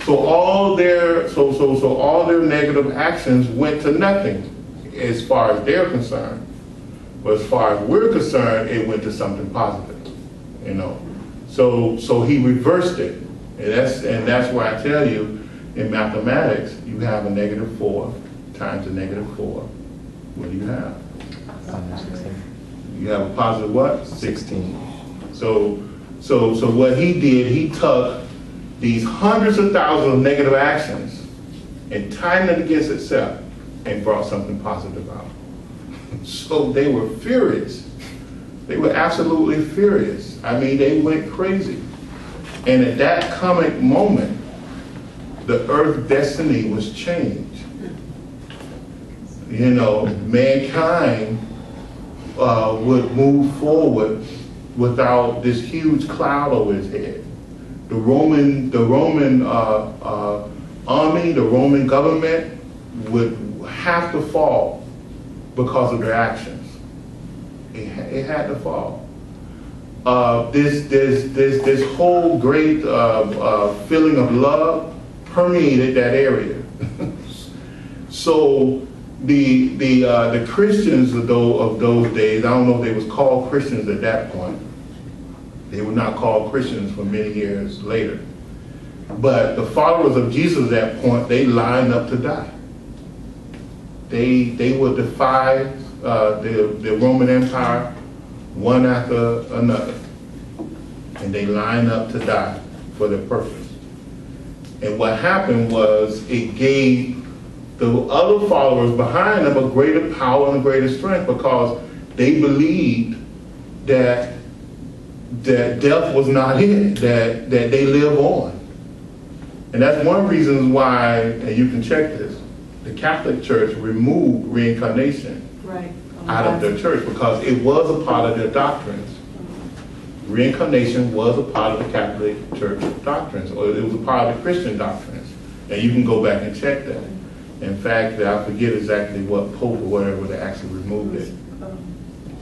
So all their negative actions went to nothing as far as they're concerned. But as far as we're concerned, it went to something positive. You know, so he reversed it. And that's why I tell you, in mathematics, you have a -4 times a -4. What do you have? 16. You have a positive what? 16. So what he did, he took these hundreds of thousands of negative actions and timed it against itself and brought something positive out. So they were furious. They were absolutely furious. I mean, they went crazy. And at that comic moment, the earth's destiny was changed. You know, mankind would move forward without this huge cloud over his head. The Roman army, the Roman government would have to fall because of their actions. It had to fall. This whole great feeling of love permeated that area. So the Christians of those days, I don't know if they was called Christians at that point. They were not called Christians for many years later. But the followers of Jesus at that point, they lined up to die. They would defy the Roman Empire one after another. And they lined up to die for their purpose. And what happened was it gave the other followers behind them a greater power and a greater strength, because they believed that death was not it, that they live on. And that's one of the reasons why, and you can check this, the Catholic Church removed reincarnation out of their church, because it was a part of their doctrines. Reincarnation was a part of the Catholic Church doctrines, or it was a part of the Christian doctrines. And you can go back and check that. In fact, I forget exactly what pope or whatever they actually removed it.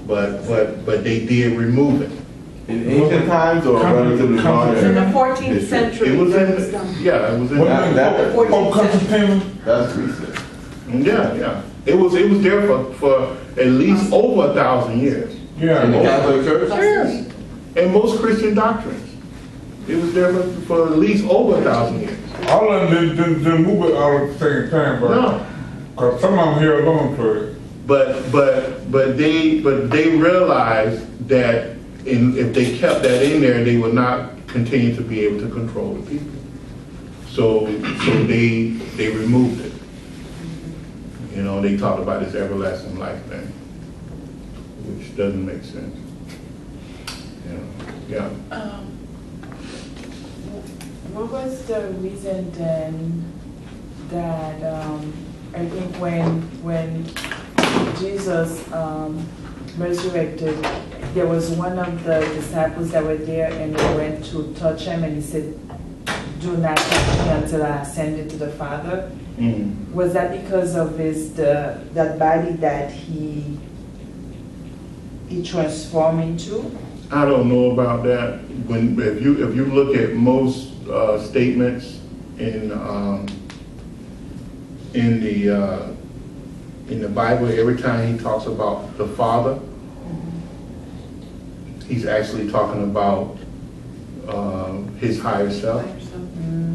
But they did remove it. In ancient times or relatively modern? In the 14th century. It was in, yeah, it was in. Pope Constantine? That's recent. Yeah. It was there for at least over 1,000 years. Yeah. In the Catholic Church? Yes. And most Christian doctrines. It was there for at least over 1,000 years. All of them didn't move it all at the same time, but No. because some of them held on to it. But they realized that if they kept that in there, they would not continue to be able to control the people. So they removed it. You know, they talked about this everlasting life thing, which doesn't make sense. Yeah. What was the reason then that I think when Jesus resurrected, there was one of the disciples that were there and they went to touch him and he said, "Do not touch me until I ascended to the Father." Mm-hmm. Was that because of that body that he transformed into? I don't know about that. If you look at most statements in the Bible, every time he talks about the Father, he's actually talking about his higher self.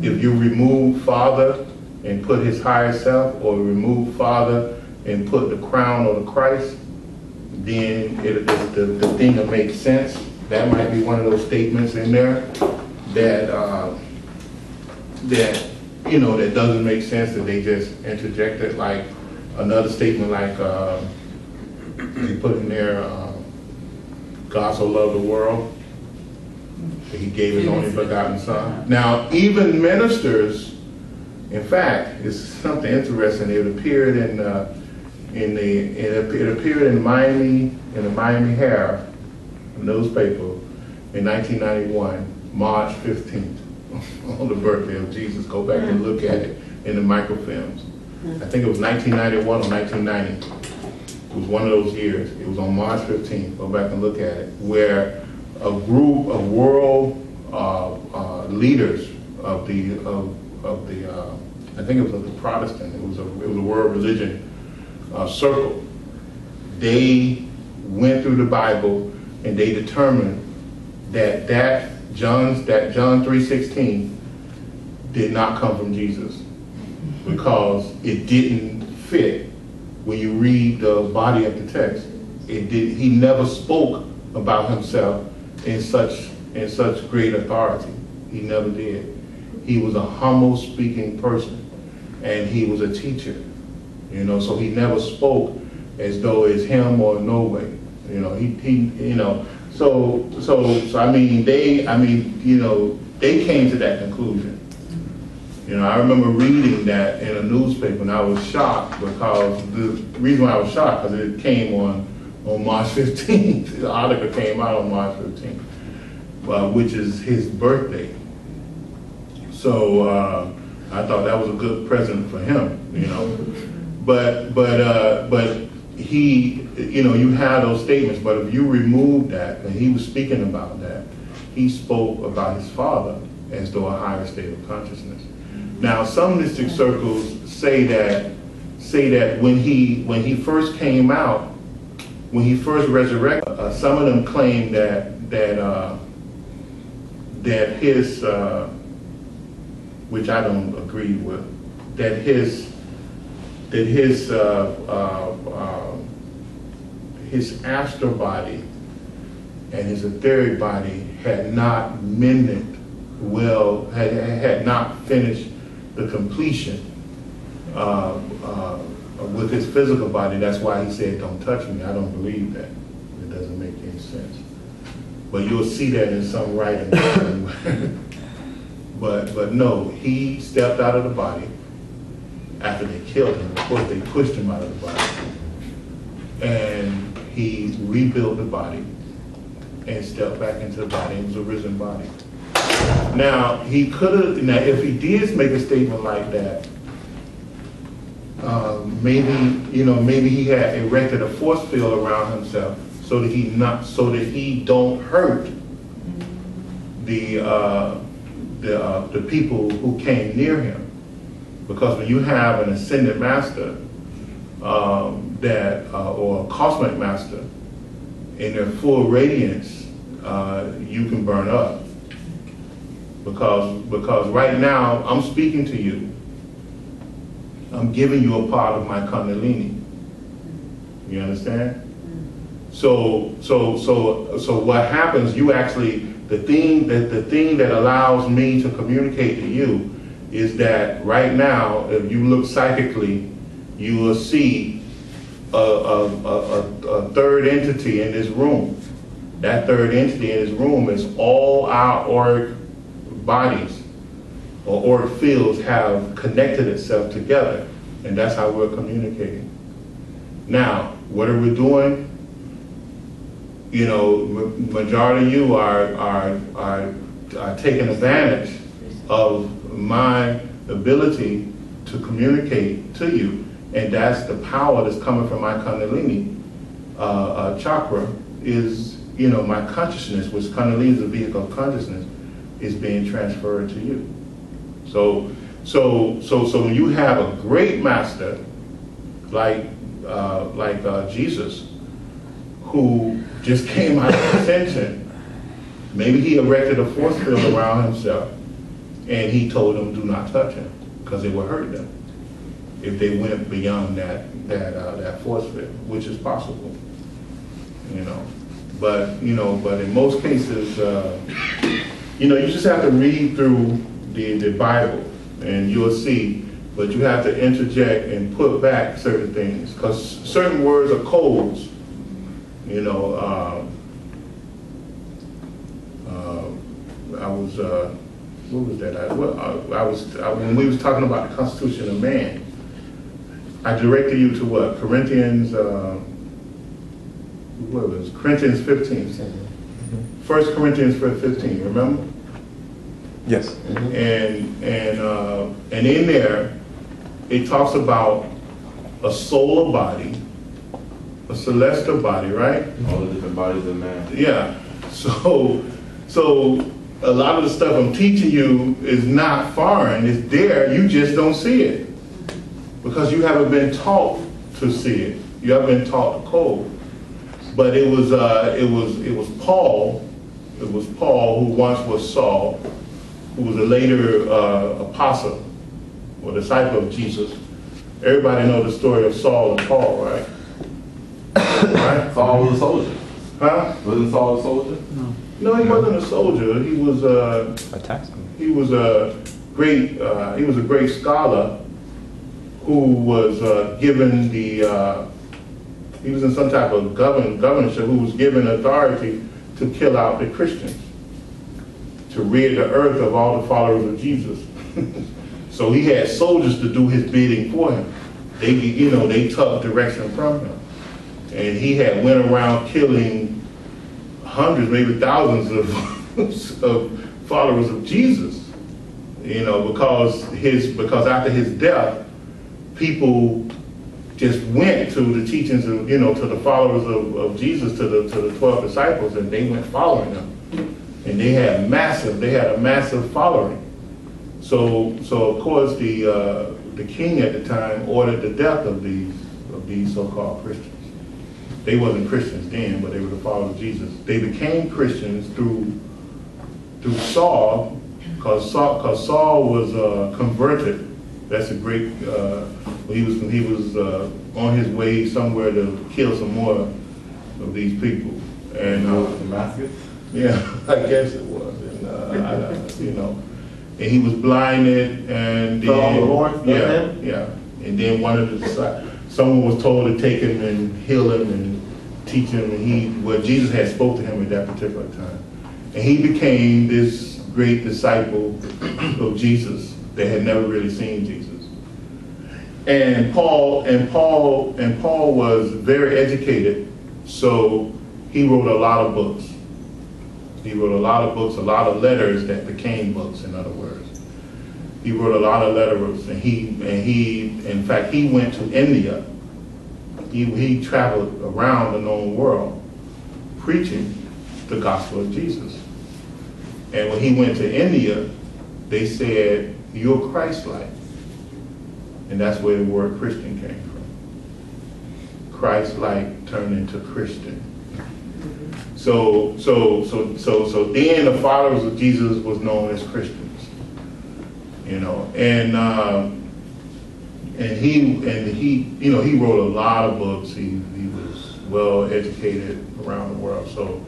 If you remove Father and put his higher self, or remove Father and put the crown on the Christ, then the thing will make sense. That might be one of those statements in there that that doesn't make sense, that they just interjected. Like another statement, like they put in there, God so loved the world that he gave his only begotten Son. Now, even ministers, in fact, it's something interesting. It appeared in the Miami Herald newspaper in 1991, March 15th, on the birthday of Jesus. Go back and look at it in the microfilms. I think it was 1991 or 1990. It was one of those years. It was on March 15th. Go back and look at it, where a group of world leaders of the I think it was of the Protestant. It was a world religion circle. They went through the Bible and they determined that John 3:16 did not come from Jesus, because it didn't fit. When you read the body of the text, he never spoke about himself in such great authority. He never did. He was a humble speaking person, and he was a teacher, so he never spoke as though it's him or no way. So they came to that conclusion. I remember reading that in a newspaper, and I was shocked, because the reason why I was shocked, because it came on March 15th. The article came out on March 15th, which is his birthday. So I thought that was a good present for him, But he, you had those statements, but if you remove that, and he was speaking about that, he spoke about his father as though a higher state of consciousness. Now, some mystic circles say that when he first came out, when he first resurrected, some of them claim that his, which I don't agree with, that his astral body and his etheric body had not mended well, had not finished the completion with his physical body. That's why he said, "Don't touch me." I don't believe that. It doesn't make any sense. But you'll see that in some writing. But no, he stepped out of the body after they killed him. Of course, they pushed him out of the body, and he rebuilt the body and stepped back into the body. It was a risen body. Now, he could have, if he did make a statement like that, maybe he had erected a force field around himself so that he don't hurt the people who came near him. Because when you have an ascended master or a cosmic master in their full radiance, you can burn up. Because right now I'm speaking to you. I'm giving you a part of my Kundalini. You understand? So what happens? You actually, the thing that allows me to communicate to you is that right now, if you look psychically, you will see a third entity in this room. That third entity in this room is all our auric bodies or auric fields have connected itself together, and that's how we're communicating. Now, what are we doing? Majority of you are taking advantage of my ability to communicate to you, and that's the power that's coming from my Kundalini chakra. Is my consciousness, which Kundalini is a vehicle of consciousness, is being transferred to you. So when you have a great master like Jesus, who just came out of Ascension, maybe he erected a force field around himself, and he told them, "Do not touch him," because it would hurt them if they went beyond that force field, which is possible, But in most cases, you just have to read through the Bible, and you'll see. But you have to interject and put back certain things, because certain words are codes. What was that? When we was talking about the Constitution of Man, I directed you to what? Corinthians, what was it? Corinthians 15. 1 Corinthians 15, remember? Yes. And in there, it talks about a solar body, a celestial body, right? All the different bodies of man. Yeah. So a lot of the stuff I'm teaching you is not foreign. It's there. You just don't see it because you haven't been taught to see it. You haven't been taught the code. But it was Paul. It was Paul who once was Saul, who was a later apostle or disciple of Jesus. Everybody know the story of Saul and Paul, right? Right? Saul was a soldier. Huh? Wasn't Saul a soldier? No, he wasn't a soldier. He was Attacks him. he was a great scholar who was given the he was in some type of governorship, who was given authority to kill out the Christians, to rid the earth of all the followers of Jesus. So he had soldiers to do his bidding for him. They took direction from him, and he had went around killing hundreds, maybe thousands of followers of Jesus. Because after his death, people just went to the teachings of, to the followers of Jesus, to the 12 disciples, and they went following them. And they had a massive following. So of course the king at the time ordered the death of these so-called Christians. They wasn't Christians then, but they were the followers of Jesus. They became Christians through Saul, because Saul was converted. That's a great. He was on his way somewhere to kill some more of these people, and Damascus? yeah, I guess it was, and he was blinded, and then and then one of the someone was told to take him and heal him and teach him, and Jesus had spoke to him at that particular time, and he became this great disciple of Jesus that had never really seen Jesus. And Paul was very educated, so he wrote a lot of books. He wrote a lot of books, a lot of letters that became books, in other words. He wrote a lot of letters, and in fact, he went to India. He traveled around the known world preaching the gospel of Jesus. And when he went to India, they said, "You're Christ-like." And that's where the word Christian came from. Christ-like turned into Christian. So then the followers of Jesus was known as Christians, and he wrote a lot of books. He was well educated around the world, so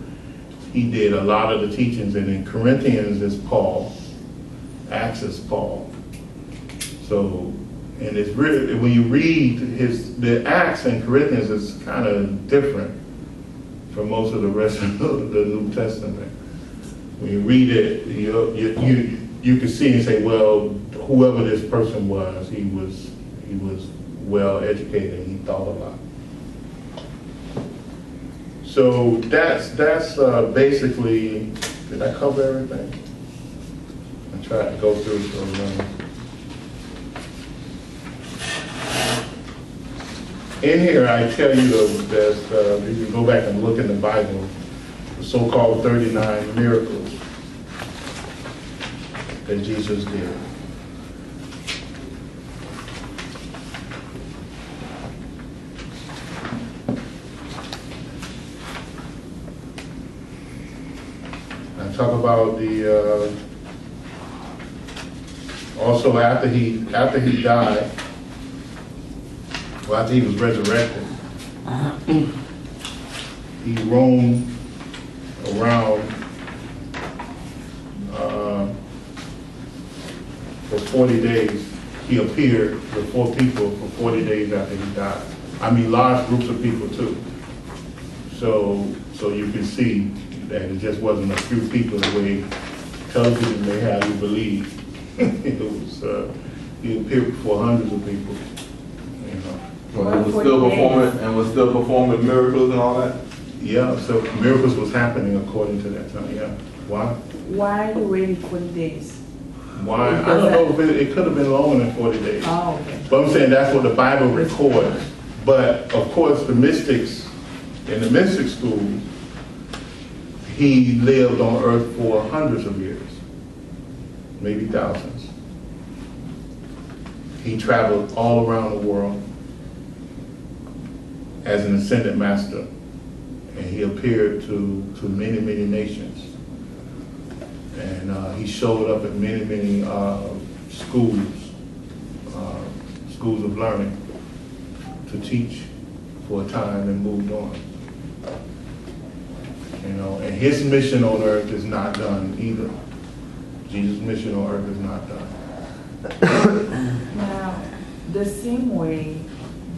he did a lot of the teachings. And in Corinthians is Paul, Acts is Paul. So, and it's really, when you read the Acts and Corinthians, is kind of different from most of the rest of the New Testament. When you read it, you can see and say, well, whoever this person was, he was well educated and he thought a lot. So that's basically. Did I cover everything? I tried to go through so. In here, I tell you that you can go back and look in the Bible, the so-called 39 miracles that Jesus did. I talk about the also after he died. Well, after he was resurrected, he roamed around for 40 days. He appeared before people for 40 days after he died. I mean, large groups of people too. So you can see that it just wasn't a few people the way television may have you believe. It was he appeared before hundreds of people. Well, was still performing miracles and all that? Yeah, so miracles was happening according to that time, yeah. Why? Why you waited 40 days? Why? I don't know if it could have been longer than 40 days. Oh, okay. But I'm saying that's what the Bible records. But of course the mystics, in the mystic school, he lived on earth for hundreds of years, maybe thousands. He traveled all around the world as an ascended master, and he appeared to many, many nations. And he showed up at many, many schools, schools of learning to teach for a time and moved on. You know, and his mission on earth is not done either. Jesus' mission on earth is not done. Now, the same way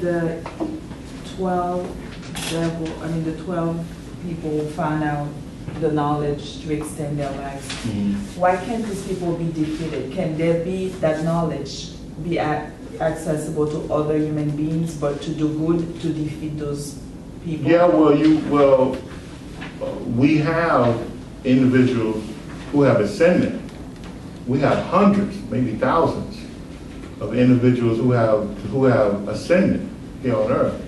the 12 people found out the knowledge to extend their lives. Why can't these people be defeated? Can there be that knowledge be accessible to other human beings, but to do good to defeat those people? Yeah, well, we have individuals who have ascended. We have hundreds, maybe thousands, of individuals who have ascended here on earth.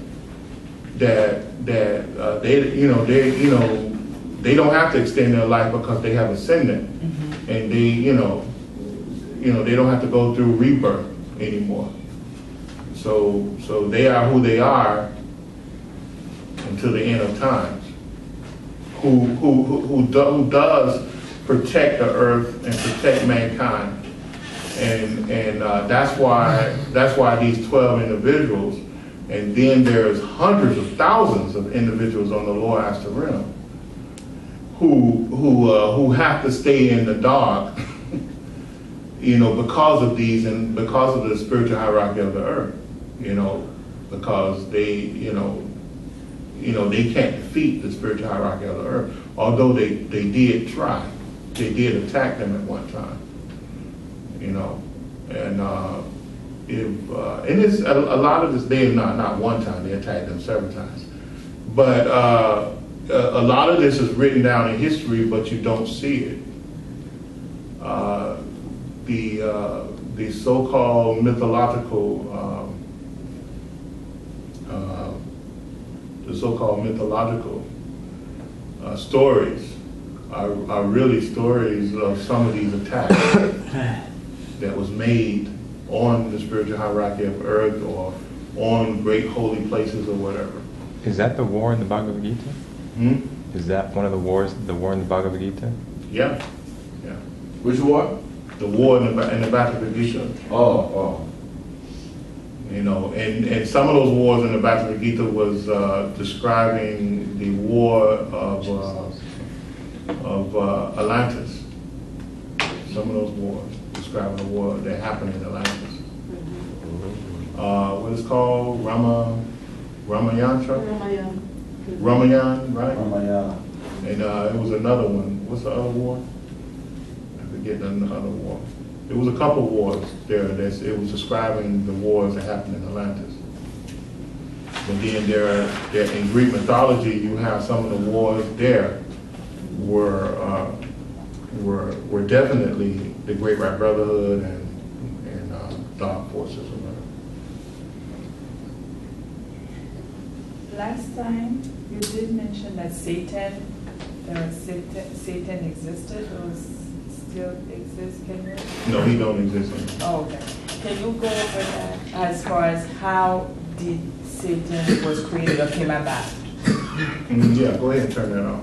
That they don't have to extend their life because they have ascended, and they don't have to go through rebirth anymore. So they are who they are until the end of times. Who does protect the earth and protect mankind, and that's why these 12 individuals, and then there's hundreds of thousands of individuals on the lower astral realm who have to stay in the dark, because of these and because of the spiritual hierarchy of the earth, because they can't defeat the spiritual hierarchy of the earth, although they did try. They did attack them at one time, and it's a lot of this. They not one time. They attacked them several times, but a lot of this is written down in history, but you don't see it. The so-called mythological stories are really stories of some of these attacks that was made on the spiritual hierarchy of earth or on great holy places or whatever. Is that the war in the Bhagavad Gita? Is that one of the wars, the war in the Bhagavad Gita? Yeah. Which war? The war in the Bhagavad Gita. Oh. And some of those wars in the Bhagavad Gita was describing the war of Atlantis. Some of those wars describing the war that happened in Atlantis. What is called Ramayan, right? Ramayana. And it was another one. What's the other war? I forget the other war. It was a couple wars there. It was describing the wars that happened in Atlantis. But then there in Greek mythology, you have some of the wars there were definitely the Great Rat Brotherhood and Dark Forces or whatever. Last time you did mention that Satan existed or still exists. Can you? No, he don't exist anymore. Oh, okay. Can you go over that as far as how did Satan was created or came about? Yeah, go ahead and turn that on.